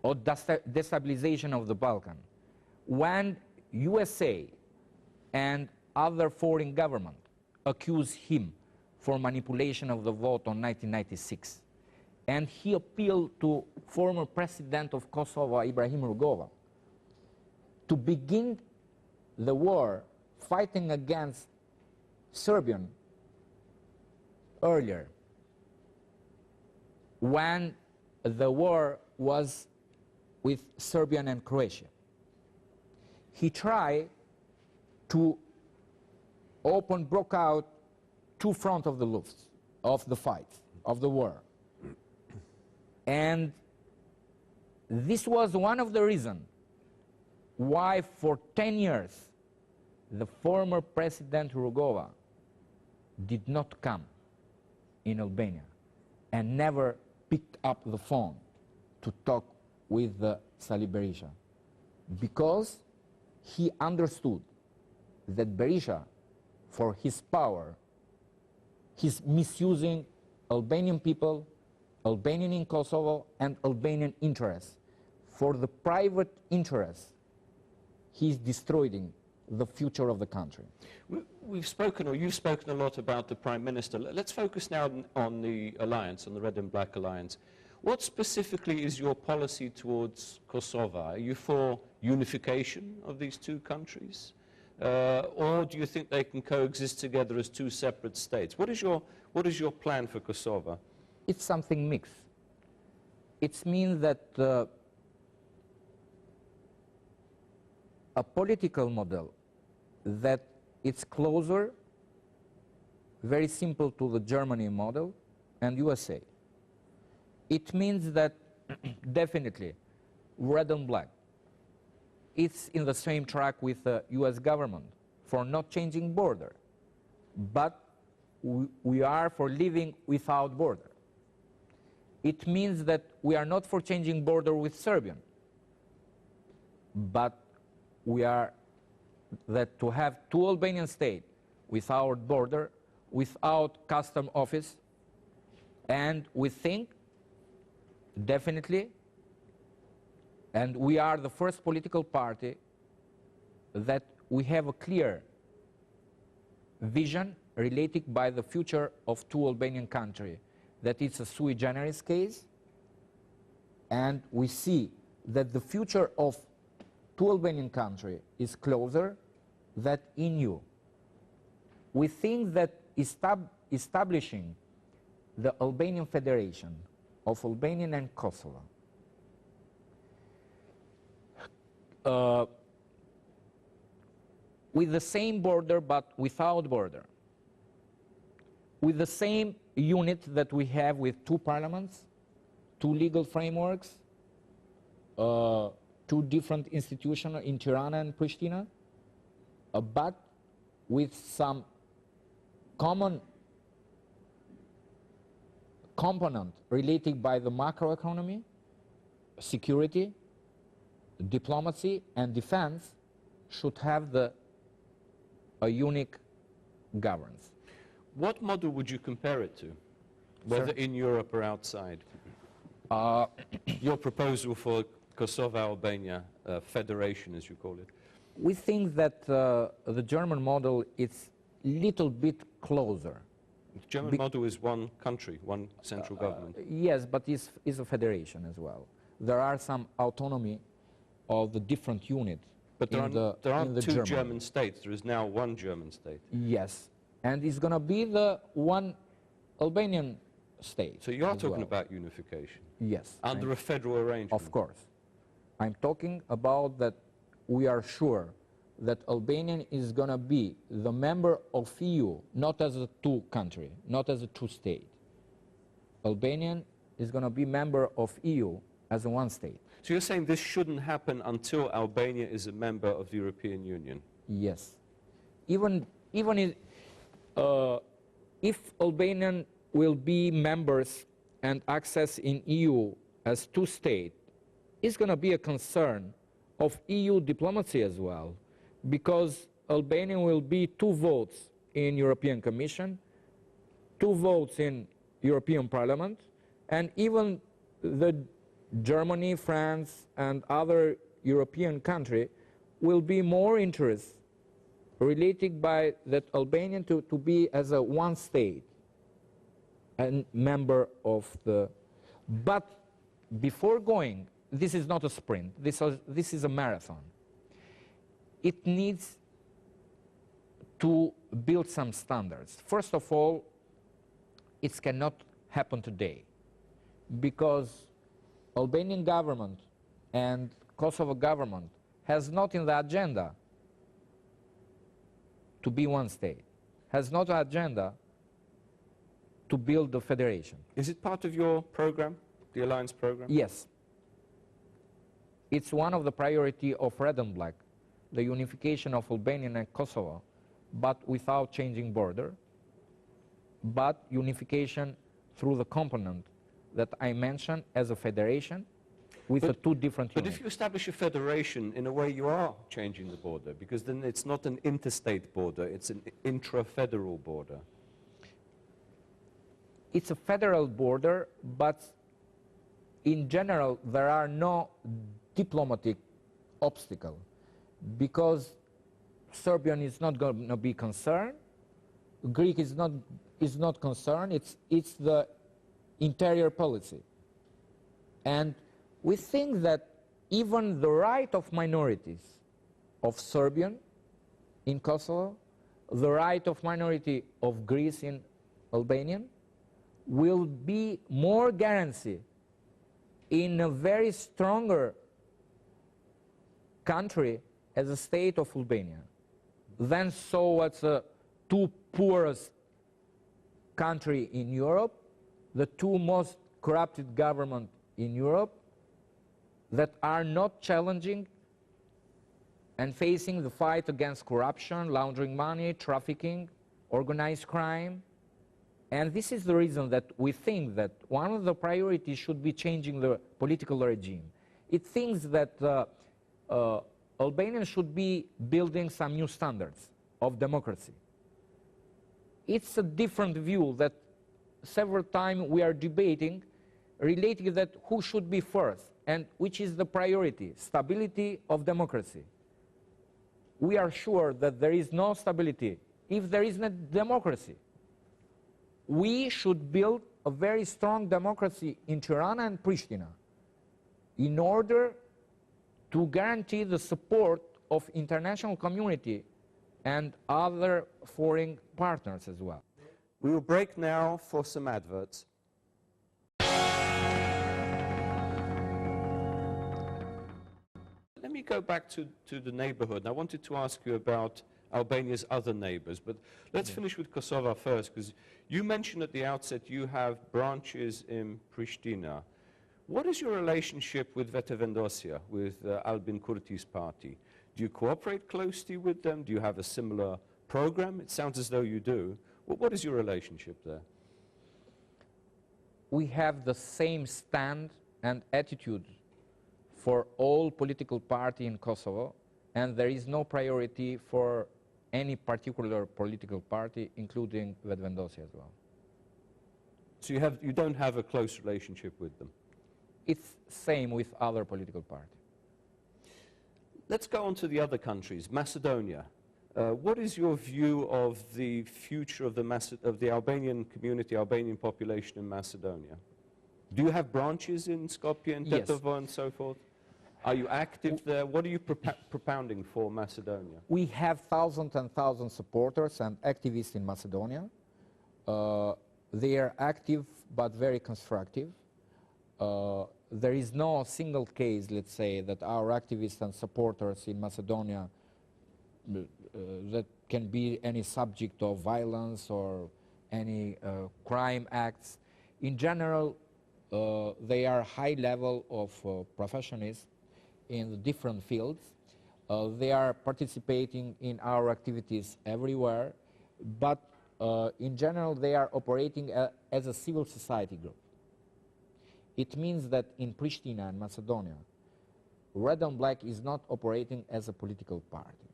of destabilization of the Balkan, when USA and other foreign governments accused him for manipulation of the vote on 1996. And he appealed to former president of Kosovo, Ibrahim Rugova, to begin the war fighting against Serbian earlier, when the war was with Serbia and Croatia. He tried to broke out two fronts of the Lufts, of the fight, of the war. And this was one of the reasons why for 10 years the former President Rugova did not come in Albania and never picked up the phone to talk with Salih Berisha, because he understood that Berisha, for his power, he's misusing Albanian people, Albanian in Kosovo, and Albanian interests. For the private interests, he's destroying the future of the country. We've spoken, or you've spoken a lot about the Prime Minister. Let's focus now on the alliance, on the Red and Black Alliance. What specifically is your policy towards Kosovo? Are you for unification of these two countries? Or do you think they can coexist together as two separate states? What is your plan for Kosovo? It's something mixed. It means that a political model that it's closer, very simple to the Germany model and USA. It means that definitely red and black, it's in the same track with the US government for not changing border, but we are for living without border. It means that we are not for changing border with Serbian, but we are that to have two Albanian states without border, without custom office, and we think definitely, and we are the first political party that we have a clear vision related by the future of two Albanian countries, that it's a sui generis case, and we see that the future of two Albanian country is closer than EU. We think that establishing the Albanian Federation of Albania and Kosovo with the same border but without border, with the same unit that we have with two parliaments, two legal frameworks, two different institutions in Tirana and Pristina, but with some common component related by the macroeconomy, security, diplomacy, and defense should have a unique governance. What model would you compare it to, whether in Europe or outside? Your proposal for Kosovo-Albania federation, as you call it. We think that the German model is a little bit closer. The German model is one country, one central government. Yes, but it's a federation as well. There are some autonomy of the different units. But there aren't two German states. There is now one German state. Yes, and it's going to be the one Albanian state. So you are talking about unification? Yes. Under a federal arrangement? Of course. I'm talking about that we are sure that Albania is going to be the member of EU, not as a two country, not as a two state. Albania is going to be member of EU as a one state. So you're saying this shouldn't happen until Albania is a member of the European Union? Yes. Even if Albanian will be members and access in EU as two states, it's going to be a concern of EU diplomacy as well, because Albania will be 2 votes in European Commission, 2 votes in European Parliament, and even the Germany, France, and other European countries will be more interested related by that Albania to be as a one state and member of the. But before going, this is not a sprint. This is a marathon. It needs to build some standards. First of all, it cannot happen today because Albanian government and Kosovo government has not in the agenda to be one state, has not an agenda to build the federation. Is it part of your program, the alliance program? Yes. It's one of the priority of Red and Black, the unification of Albania and Kosovo, but without changing border, but unification through the component that I mentioned as a federation with the two different units. But if you establish a federation, in a way you are changing the border, because then it's not an interstate border, it's an intra-federal border. It's a federal border, but in general there are no diplomatic obstacles because Serbian is not going to be concerned, Greek is not concerned, it's the interior policy. And we think that even the right of minorities of Serbian in Kosovo, the right of minority of Greece in Albanian, will be more guarantee in a very stronger country as a state of Albania than so as a two poorest country in Europe, the two most corrupted government in Europe that are not challenging and facing the fight against corruption, laundering money, trafficking, organized crime. And this is the reason that we think that one of the priorities should be changing the political regime. It thinks that Albanians should be building some new standards of democracy. It's a different view that several times we are debating relating that who should be first and which is the priority, stability of democracy. We are sure that there is no stability if there is no democracy. We should build a very strong democracy in Tirana and Pristina in order to guarantee the support of international community and other foreign partners as well. We will break now for some adverts. Let me go back to the neighborhood. I wanted to ask you about Albania's other neighbors, but let's finish with Kosovo first, because you mentioned at the outset you have branches in Pristina. What is your relationship with Vetevendosia, with Albin Kurti's party? Do you cooperate closely with them? Do you have a similar program? It sounds as though you do. What is your relationship there? We have the same stand and attitude for all political parties in Kosovo, and there is no priority for any particular political party, including Vetvendosia as well. So you don't have a close relationship with them? It's same with other political parties. Let's go on to the other countries. Macedonia. What is your view of the future of the Albanian community, Albanian population in Macedonia? Do you have branches in Skopje and Tetovo and so forth? Are you active there? What are you propounding for Macedonia? We have thousands and thousands of supporters and activists in Macedonia. They are active but very constructive. There is no single case, let's say, that our activists and supporters in Macedonia that can be any subject of violence or any crime acts. In general, they are high level of professionals in the different fields. They are participating in our activities everywhere, but in general they are operating as a civil society group. It means that in Pristina and Macedonia, Red and Black is not operating as a political party.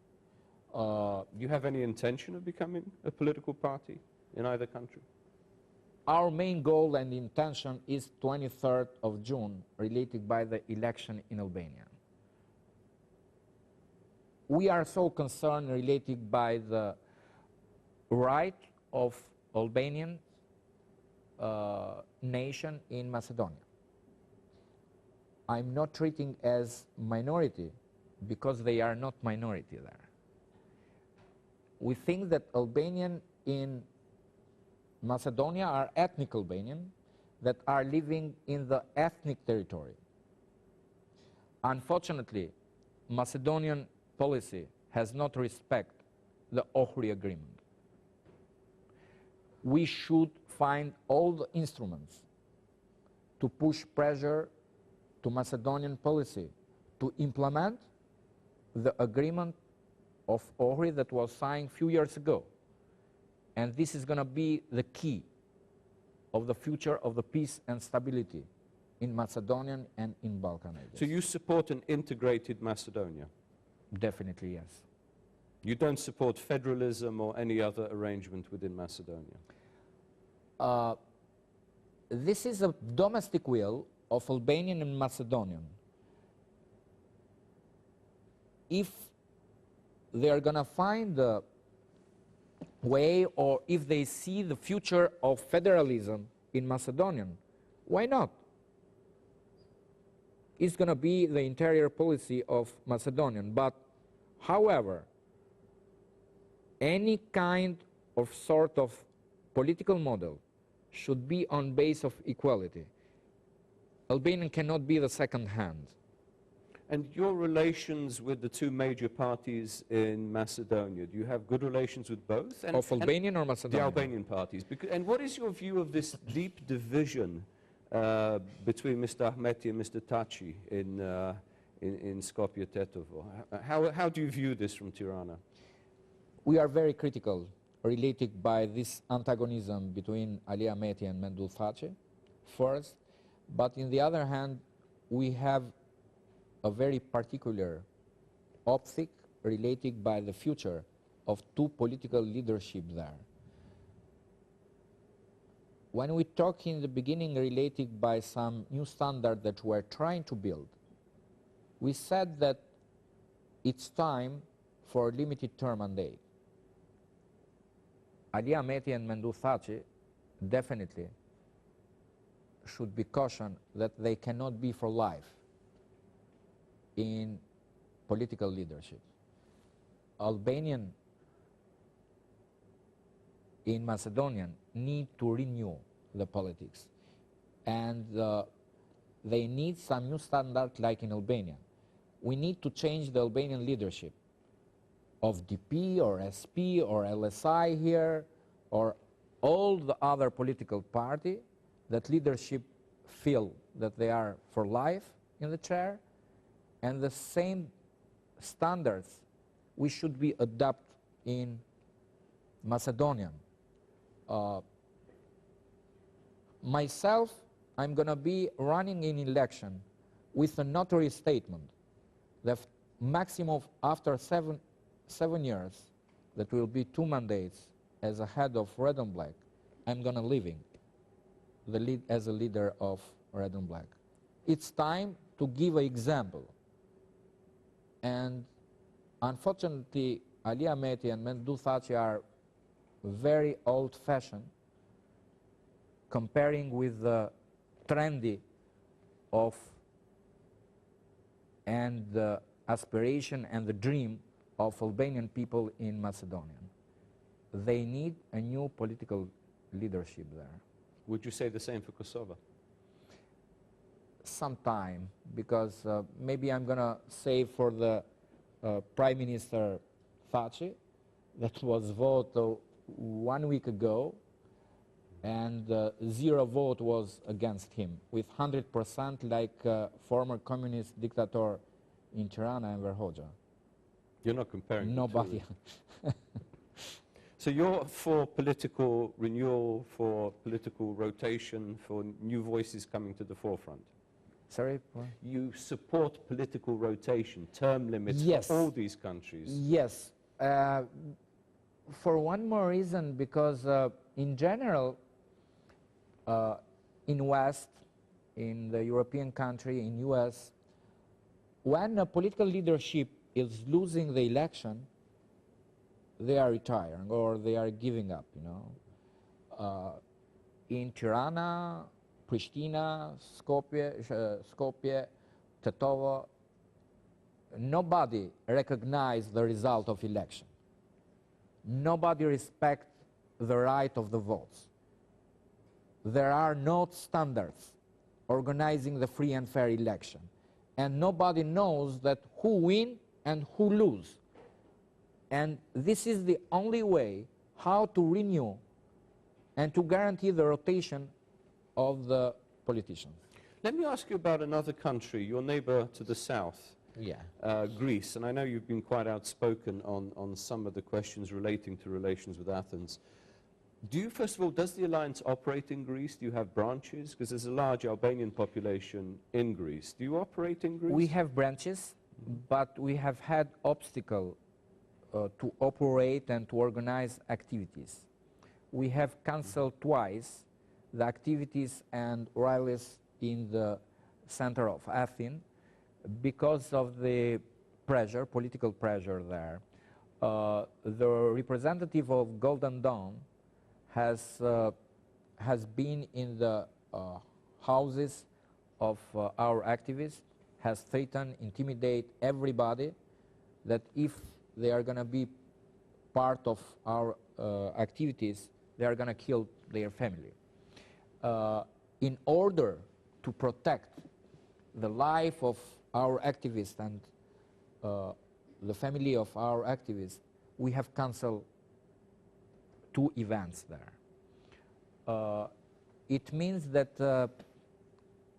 Do you have any intention of becoming a political party in either country? Our main goal and intention is 23rd of June, related by the election in Albania. We are so concerned related by the right of Albanian nation in Macedonia. I'm not treating as minority because they are not minority there. we think that Albanian in Macedonia are ethnic Albanian that are living in the ethnic territory. Unfortunately, Macedonian policy has not respected the Ohrid Agreement. We should find all the instruments to push pressure to Macedonian policy to implement the agreement of Ohrid that was signed a few years ago. And this is going to be the key of the future of the peace and stability in Macedonia and in Balkan. So you support an integrated Macedonia? Definitely, yes. You don't support federalism or any other arrangement within Macedonia? This is a domestic will of Albanian and Macedonian. If they are going to find a way, or if they see the future of federalism in Macedonian, why not? It's going to be the interior policy of Macedonian. But, however, any kind of sort of political model should be on base of equality. Albania cannot be the second hand. And your relations with the two major parties in Macedonia, do you have good relations with both? Of Albanian or Macedonian? The Albanian parties. And what is your view of this deep division between Mr. Ahmeti and Mr. Taci in Skopje Tetovo? How do you view this from Tirana? We are very critical related by this antagonism between Ali Ahmeti and Mendul Taci, first. But on the other hand, we have a very particular optic related by the future of two political leadership there. When we talk in the beginning related by some new standard that we're trying to build, we said that it's time for a limited term mandate. Ali Ahmeti and Mendul Taci definitely should be cautioned that they cannot be for life in political leadership. Albanian in Macedonian need to renew the politics, and they need some new standard like in Albania. We need to change the Albanian leadership of DP or SP or LSI here, or all the other political party that leadership feel that they are for life in the chair, and the same standards we should be adopt in Macedonian. Myself, I'm going to be running in election with a notary statement that maximum of after seven years, that will be 2 mandates as a head of Red and Black, I'm going to leaving as a leader of Red and Black. It's time to give an example. And unfortunately, Ali Ahmeti and Mendul Taci are very old-fashioned comparing with the trendy of and the aspiration and the dream of Albanian people in Macedonia. They need a new political leadership there. Would you say the same for Kosovo? Sometime, because maybe I'm going to say for the Prime Minister Taci, that was voted 1 week ago, and 0 vote was against him, with 100% like former communist dictator in Tirana and Verhoja. You're not comparing Nobody. So you're for political renewal, for political rotation, for new voices coming to the forefront? Sorry? You support political rotation, term limits, yes, for all these countries? Yes. For one more reason, because in general, in West, in the European country, in US, when a political leadership is losing the election, they are retiring or they are giving up, you know. In Tirana, Pristina, Skopje, Tetovo, nobody recognized the result of election. nobody respects the right of the votes. There are no standards organizing the free and fair election. And nobody knows that who win and who lose. And this is the only way how to renew and to guarantee the rotation of the politicians. Let me ask you about another country, your neighbor to the south, Greece. And I know you've been quite outspoken on some of the questions relating to relations with Athens. Do you, first of all, does the alliance operate in Greece? Do you have branches? Because there's a large Albanian population in Greece. Do you operate in Greece? We have branches, but we have had obstacle to operate and to organize activities. We have cancelled twice the activities and rallies in the center of Athens because of the pressure, political pressure there. The representative of Golden Dawn has been in the houses of our activists, has threatened, intimidate everybody that if they are going to be part of our activities, they are going to kill their family. In order to protect the life of our activists and the family of our activists, we have canceled 2 events there. It means that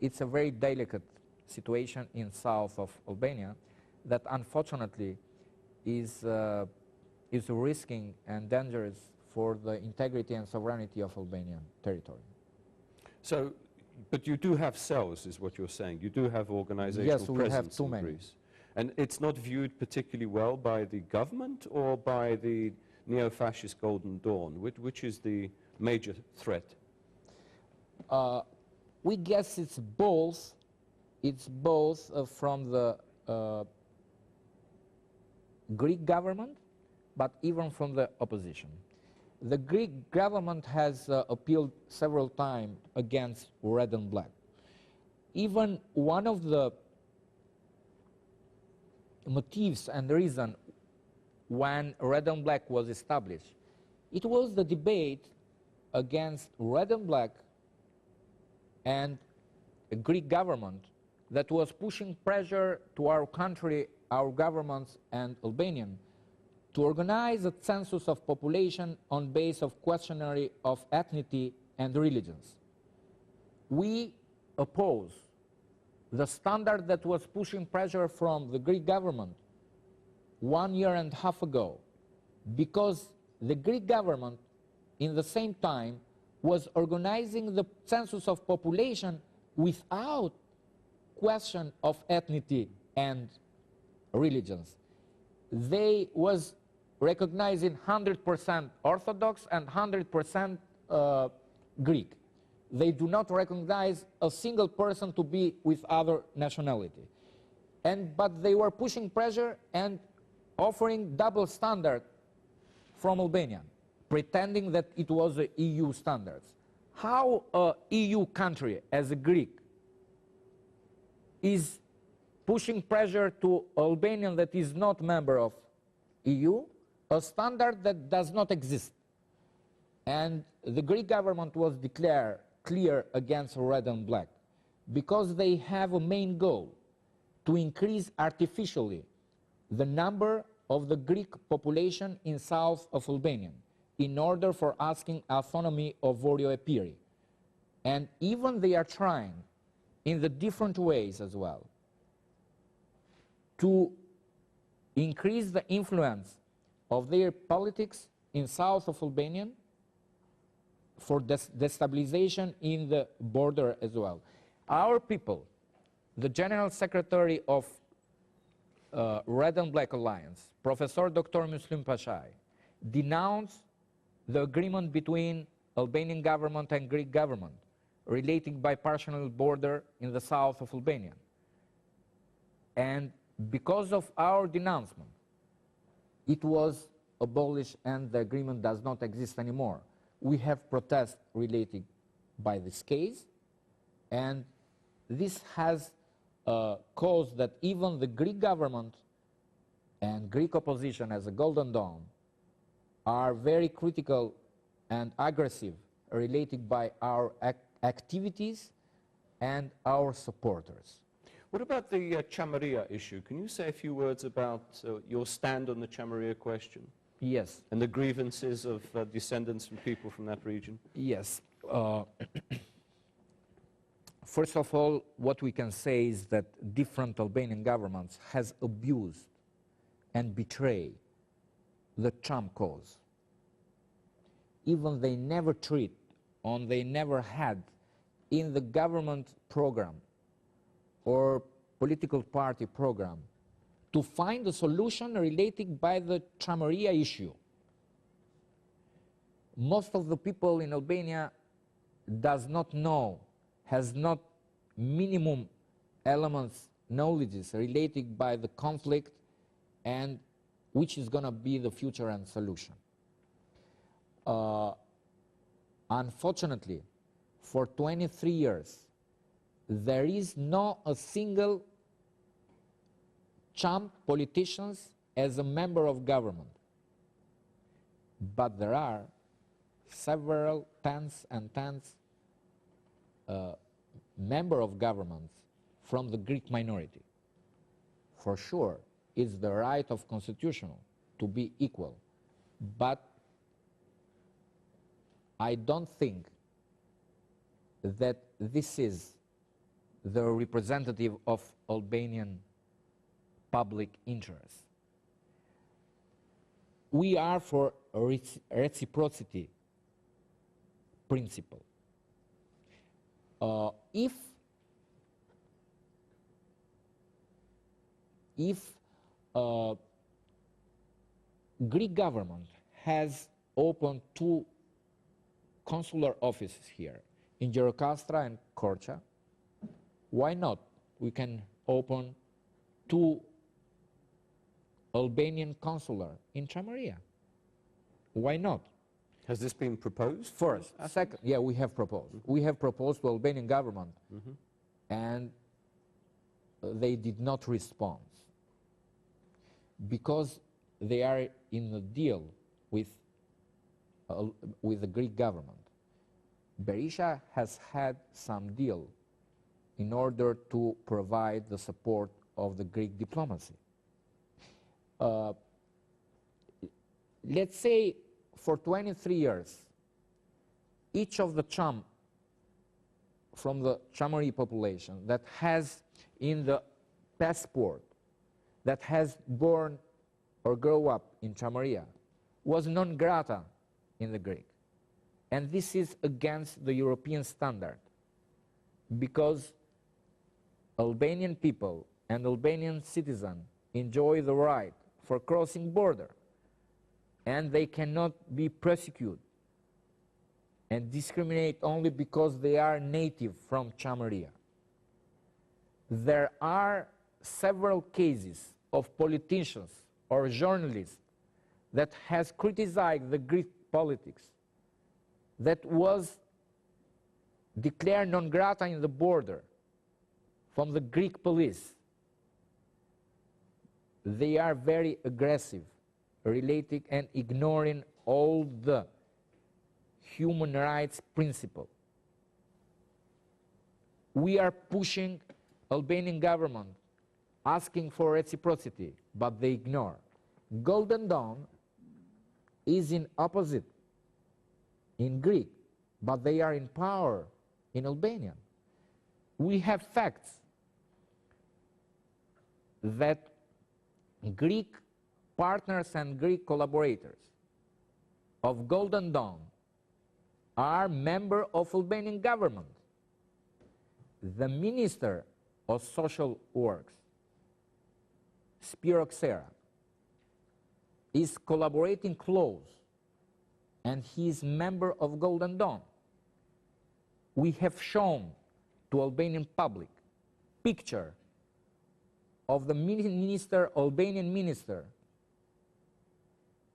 it's a very delicate situation in south of Albania that unfortunately is risking and dangerous for the integrity and sovereignty of Albanian territory. So, but you do have cells, is what you're saying. You do have organizational presence in Greece. And it's not viewed particularly well by the government or by the neo-fascist Golden Dawn? Which is the major threat? We guess it's both. It's both from the Greek government, but even from the opposition. The Greek government has appealed several times against red and black. Even one of the motives and reason when red and black was established, it was the debate against red and black and a Greek government that was pushing pressure to our country, our governments and Albanian to organize a census of population on base of questionnaire of ethnicity and religions. We oppose the standard that was pushing pressure from the Greek government 1.5 years ago, because the Greek government in the same time was organizing the census of population without question of ethnicity and religions. They was recognizing 100% Orthodox and 100% Greek. They do not recognize a single person to be with other nationality. But they were pushing pressure and offering double standard from Albania, pretending that it was the EU standards. How a EU country as a Greek is pushing pressure to Albania that is not member of EU, a standard that does not exist. And the Greek government was declared clear against red and black because they have a main goal to increase artificially the number of the Greek population in south of Albania in order for asking autonomy of Vorjo Epiri. And even they are trying in the different ways as well to increase the influence of their politics in south of Albania for destabilization in the border as well. Our people, the General Secretary of Red and Black Alliance, Professor Dr. Muslim Pashai, denounced the agreement between Albanian government and Greek government relating bipartial border in the south of Albania. And because of our denouncement, it was abolished and the agreement does not exist anymore. We have protests related by this case, and this has caused that even the Greek government and Greek opposition as a Golden Dawn are very critical and aggressive, related by our activities and our supporters. What about the Chamaria issue? Can you say a few words about your stand on the Chamaria question? Yes. And the grievances of descendants and people from that region? Yes. First of all, what we can say is that different Albanian governments has abused and betrayed the Cham cause. Even they never treat, or they never had in the government program or political party program to find a solution related by the Chamaria issue. Most of the people in Albania does not know, has not minimum elements, knowledges related by the conflict and which is going to be the future and solution. Unfortunately, for 23 years, there is not a single Cham politicians as a member of government. But there are several tens and tens member of governments from the Greek minority. For sure, it's the right of constitutional to be equal. But I don't think that this is the representative of Albanian public interest. We are for a reciprocity principle. If Greek government has opened 2 consular offices here in Gjirokastra and Korça, why not? We can open 2 Albanian consular in Chamaria. Why not? Has this been proposed? First. Second, yeah, we have proposed. We have proposed to Albanian government, and they did not respond because they are in a deal with the Greek government. Berisha has had some deal in order to provide the support of the Greek diplomacy. Let's say for 23 years, each of the Cham from the Chamari population that has in the passport, that has born or grow up in Chamaria, was non grata in the Greek. And this is against the European standard, because Albanian people and Albanian citizens enjoy the right for crossing border, and they cannot be persecuted and discriminate only because they are native from Chamaria. There are several cases of politicians or journalists that has criticized the Greek politics, that was declared non grata in the border from the Greek police. They are very aggressive, related and ignoring all the human rights principle. We are pushing Albanian government, asking for reciprocity, but they ignore. Golden Dawn is in opposite in Greek, but they are in power in Albania. We have facts that Greek partners and Greek collaborators of Golden Dawn are members of Albanian government. The Minister of Social Works, Spiro Xera, is collaborating close, and he is member of Golden Dawn. We have shown to Albanian public picture of the Albanian minister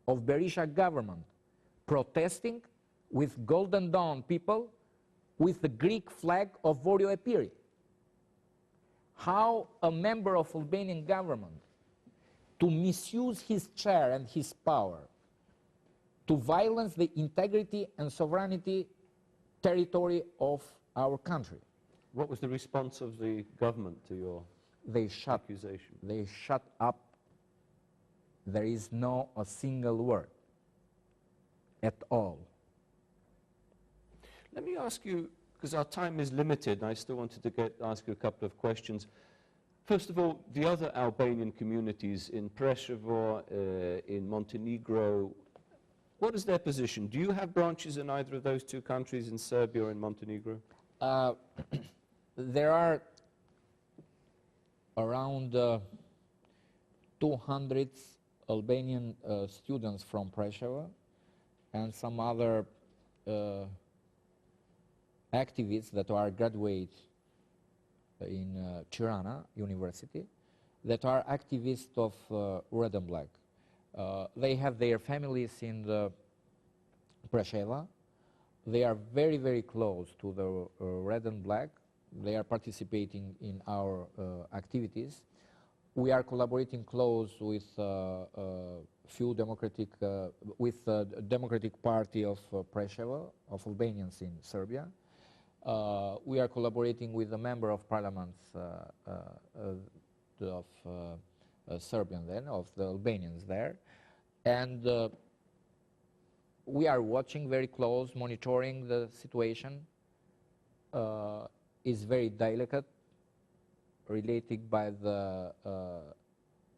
of Berisha government protesting with Golden Dawn people with the Greek flag of Vorio Epiri. How a member of Albanian government to misuse his chair and his power to violence the integrity and sovereignty territory of our country. What was the response of the government to your accusation? They shut up. There is no a single word at all. Let me ask you, because our time is limited, and I still wanted to ask you a couple of questions. First of all, the other Albanian communities in Preševo, in Montenegro, what is their position? Do you have branches in either of those two countries, in Serbia or in Montenegro? There are around 200 Albanian students from Preševo and some other activists that are graduates in Tirana University that are activists of Red and Black. They have their families in the Preševa. They are very, very close to the Red and Black. They are participating in our activities. We are collaborating close with few democratic, with the Democratic Party of Preševa, of Albanians in Serbia. We are collaborating with the member of parliaments of Serbian then, of the Albanians there. And we are watching very close, monitoring the situation. Is very delicate, related by the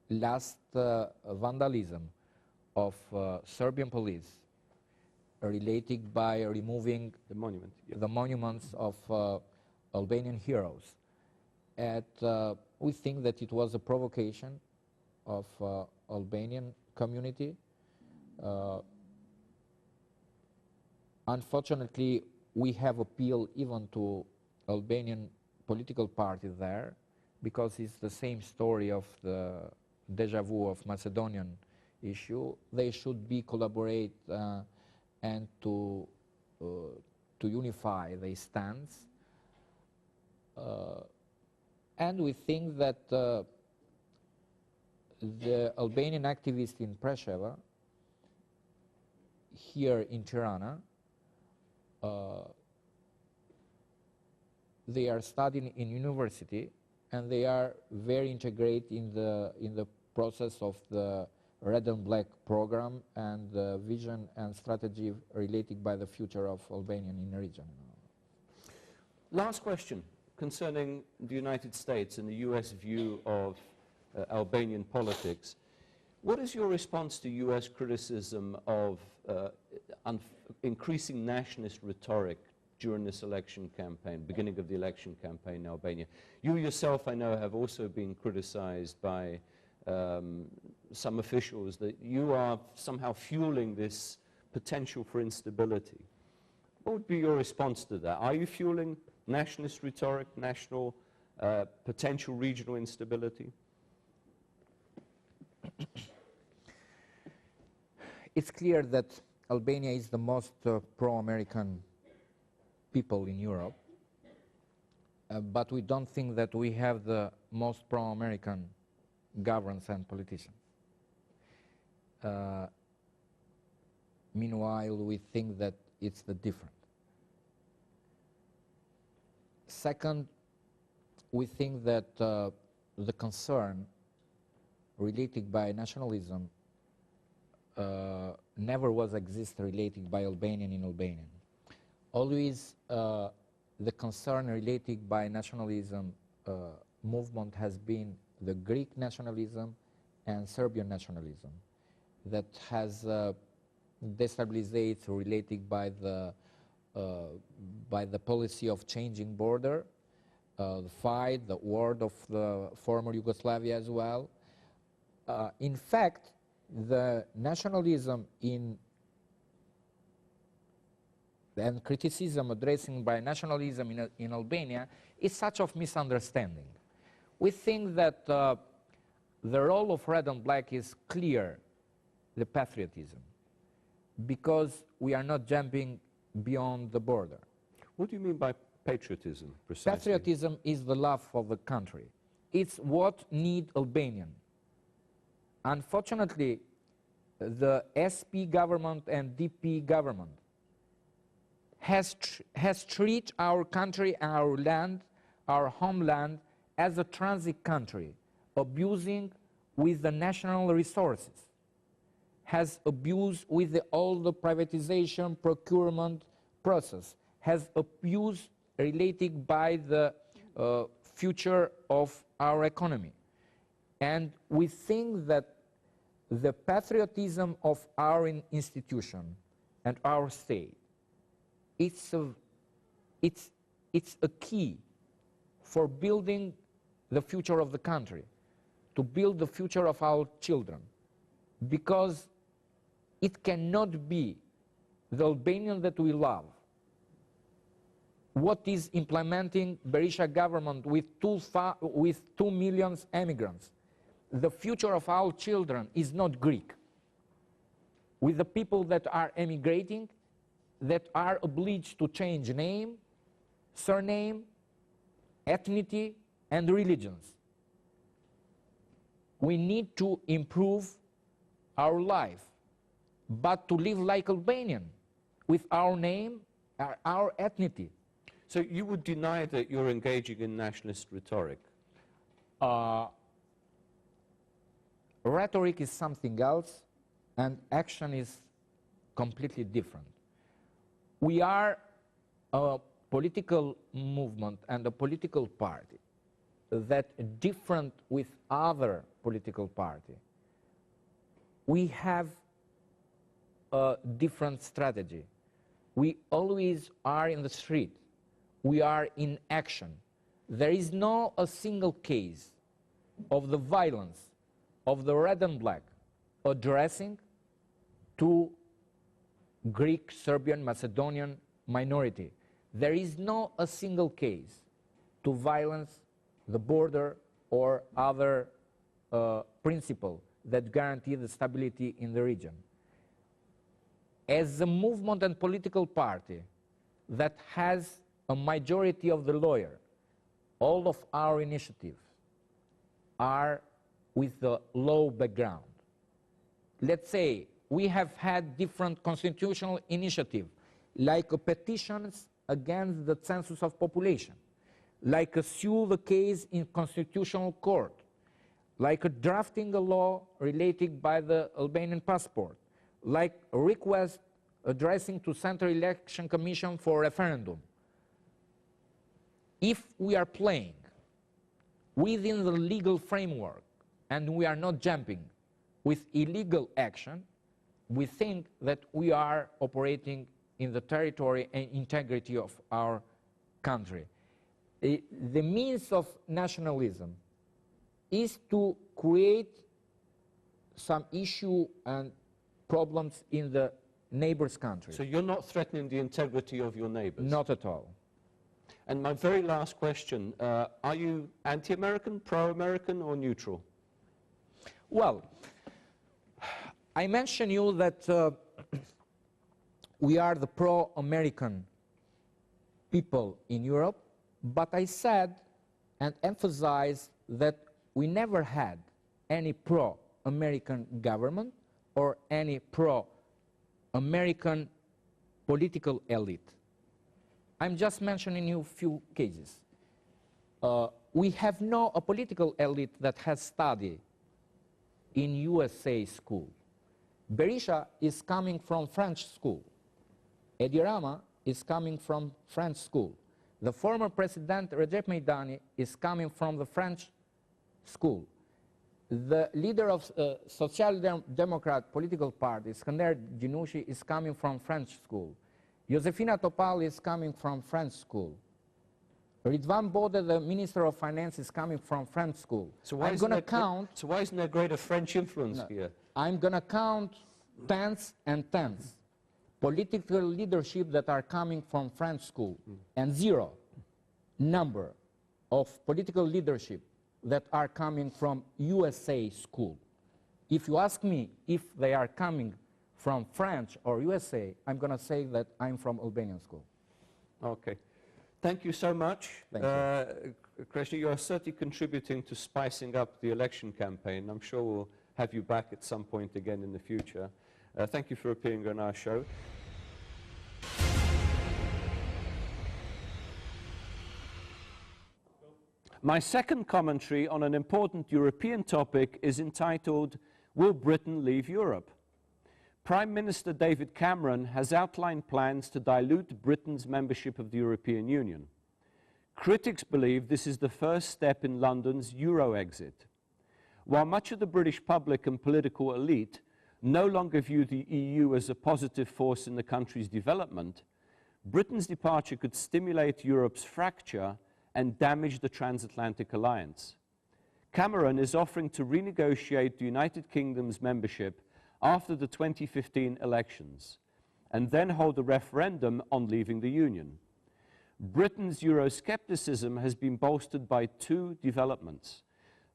last vandalism of Serbian police, related by removing the monument, yeah. The monuments of Albanian heroes. And we think that it was a provocation of Albanian community. Unfortunately, we have appealed even to Albanian political party there, because it's the same story of the deja vu of Macedonian issue. They should be collaborate and to unify their stance. And we think that the Albanian activists in Preševa, here in Tirana, they are studying in university, and they are very integrated in the process of the Red and Black program and the vision and strategy related by the future of Albania in the region. Last question concerning the United States and the US view of Albanian politics. What is your response to US criticism of increasing nationalist rhetoric during this election campaign, beginning of the election campaign in Albania? You yourself, I know, have also been criticized by some officials that you are somehow fueling this potential for instability. What would be your response to that? Are you fueling nationalist rhetoric, national potential regional instability? It's clear that Albania is the most pro-American people in Europe, but we don't think that we have the most pro-American governments and politicians. Meanwhile, we think that it's the different. Second, we think that the concern related by nationalism never was related by Albanian in Albanian. Always the concern related by nationalism movement has been the Greek nationalism and Serbian nationalism that has destabilized related by the policy of changing border, the fight, the war of the former Yugoslavia as well. In fact, the nationalism and criticism addressing by nationalism in Albania is such of misunderstanding. We think that the role of Red and Black is clear, the patriotism, because we are not jumping beyond the border. What do you mean by patriotism, precisely? Patriotism is the love of the country. It's what need Albanian. Unfortunately, the SP government and DP government has treated our country, our land, our homeland as a transit country, abusing with the national resources, has abused with all the privatization, procurement process, has abused related by the future of our economy. And we think that the patriotism of our institution and our state, it's a key for building the future of the country, to build the future of our children, because it cannot be the Albanian that we love, what is implementing Berisha government with 2 million immigrants. The future of our children is not Greek. With the people that are emigrating, that are obliged to change name, surname, ethnicity, and religions. We need to improve our life, but to live like Albanian, with our name, our ethnicity. So you would deny that you're engaging in nationalist rhetoric? Rhetoric is something else, and action is completely different. We are a political movement and a political party that different with other political party. We have a different strategy. We always are in the street. We are in action. There is no a single case of the violence of the red and black addressing to Greek, Serbian, Macedonian minority. There is no a single case to violence the border or other principle that guarantee the stability in the region. As a movement and political party that has a majority of the lawyer, all of our initiatives are with the law background. Let's say we have had different constitutional initiatives, like petitions against the census of population, like a sue the case in constitutional court, like drafting a law related by the Albanian passport, like a request addressing to Central Election Commission for referendum. If we are playing within the legal framework and we are not jumping with illegal action, we think that we are operating in the territory and integrity of our country. The means of nationalism is to create some issue and problems in the neighbor's country. So you're not threatening the integrity of your neighbors? Not at all. And my very last question, are you anti-American, pro-American, or neutral? Well, I mentioned you that we are the pro-American people in Europe, but I said and emphasized that we never had any pro-American government or any pro-American political elite. I'm just mentioning you a few cases. We have no a political elite that has studied in USA school. Berisha is coming from French school. Edi Rama is coming from French school. The former president Recep Meidani is coming from the French school. The leader of Social Democrat political party, Skander Gjinushi, is coming from French school. Josefina Topal is coming from French school. Ridvan Bode, the Minister of Finance, is coming from French school. So why isn't there greater French influence here? I'm going to count tens and tens. Political leadership that are coming from French school, and zero number of political leadership that are coming from USA school. If you ask me if they are coming from French or USA, I'm going to say that I'm from Albanian school. Okay. Thank you so much. Thank you. Kreshnik, you are certainly contributing to spicing up the election campaign. I'm sure we'll have you back at some point again in the future. Thank you for appearing on our show. My second commentary on an important European topic is entitled, Will Britain Leave Europe? Prime Minister David Cameron has outlined plans to dilute Britain's membership of the European Union. Critics believe this is the first step in London's Euro exit. While much of the British public and political elite no longer view the EU as a positive force in the country's development, Britain's departure could stimulate Europe's fracture and damage the transatlantic alliance. Cameron is offering to renegotiate the United Kingdom's membership after the 2015 elections, and then hold a referendum on leaving the Union. Britain's Euroscepticism has been bolstered by two developments.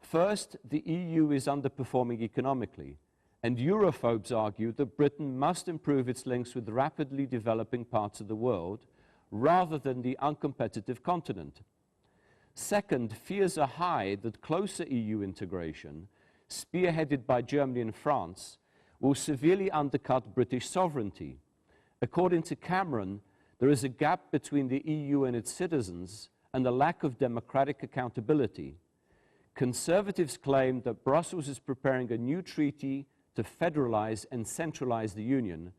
First, the EU is underperforming economically, and Europhobes argue that Britain must improve its links with rapidly developing parts of the world, rather than the uncompetitive continent. Second, fears are high that closer EU integration, spearheaded by Germany and France, will severely undercut British sovereignty. According to Cameron, there is a gap between the EU and its citizens and a lack of democratic accountability. Conservatives claim that Brussels is preparing a new treaty to federalize and centralize the Union,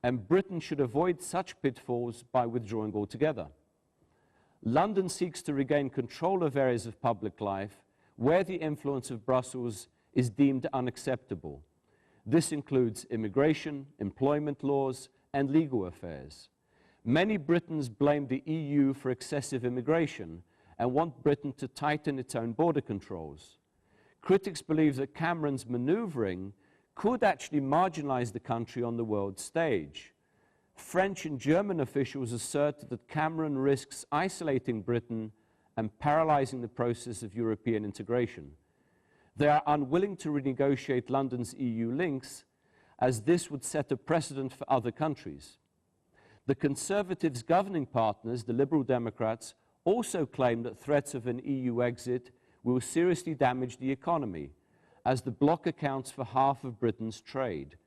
and Britain should avoid such pitfalls by withdrawing altogether. London seeks to regain control of areas of public life where the influence of Brussels is deemed unacceptable. This includes immigration, employment laws, and legal affairs. Many Britons blame the EU for excessive immigration and want Britain to tighten its own border controls. Critics believe that Cameron's manoeuvring could actually marginalize the country on the world stage. French and German officials assert that Cameron risks isolating Britain and paralyzing the process of European integration. They are unwilling to renegotiate London's EU links, as this would set a precedent for other countries. The Conservatives' governing partners, the Liberal Democrats, also claim that threats of an EU exit will seriously damage the economy, as the bloc accounts for half of Britain's trade.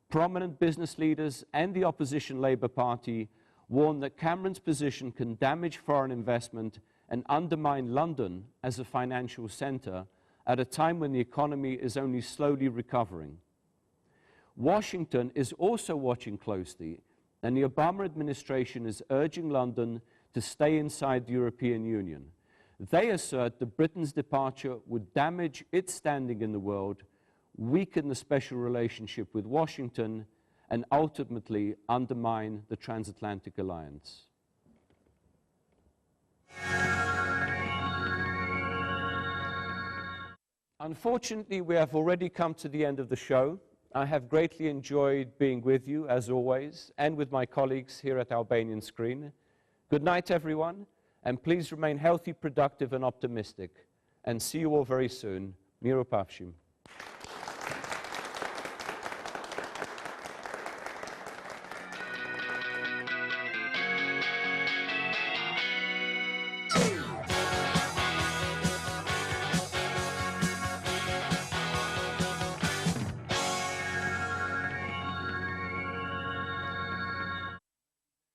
Prominent business leaders and the opposition Labour Party warn that Cameron's position can damage foreign investment and undermine London as a financial centre at a time when the economy is only slowly recovering. Washington is also watching closely, and the Obama administration is urging London to stay inside the European Union. They assert that Britain's departure would damage its standing in the world, weaken the special relationship with Washington, and ultimately undermine the transatlantic alliance. Unfortunately, we have already come to the end of the show. I have greatly enjoyed being with you, as always, and with my colleagues here at Albanian Screen. Good night, everyone, and please remain healthy, productive, and optimistic. And see you all very soon. Miro Pavshim.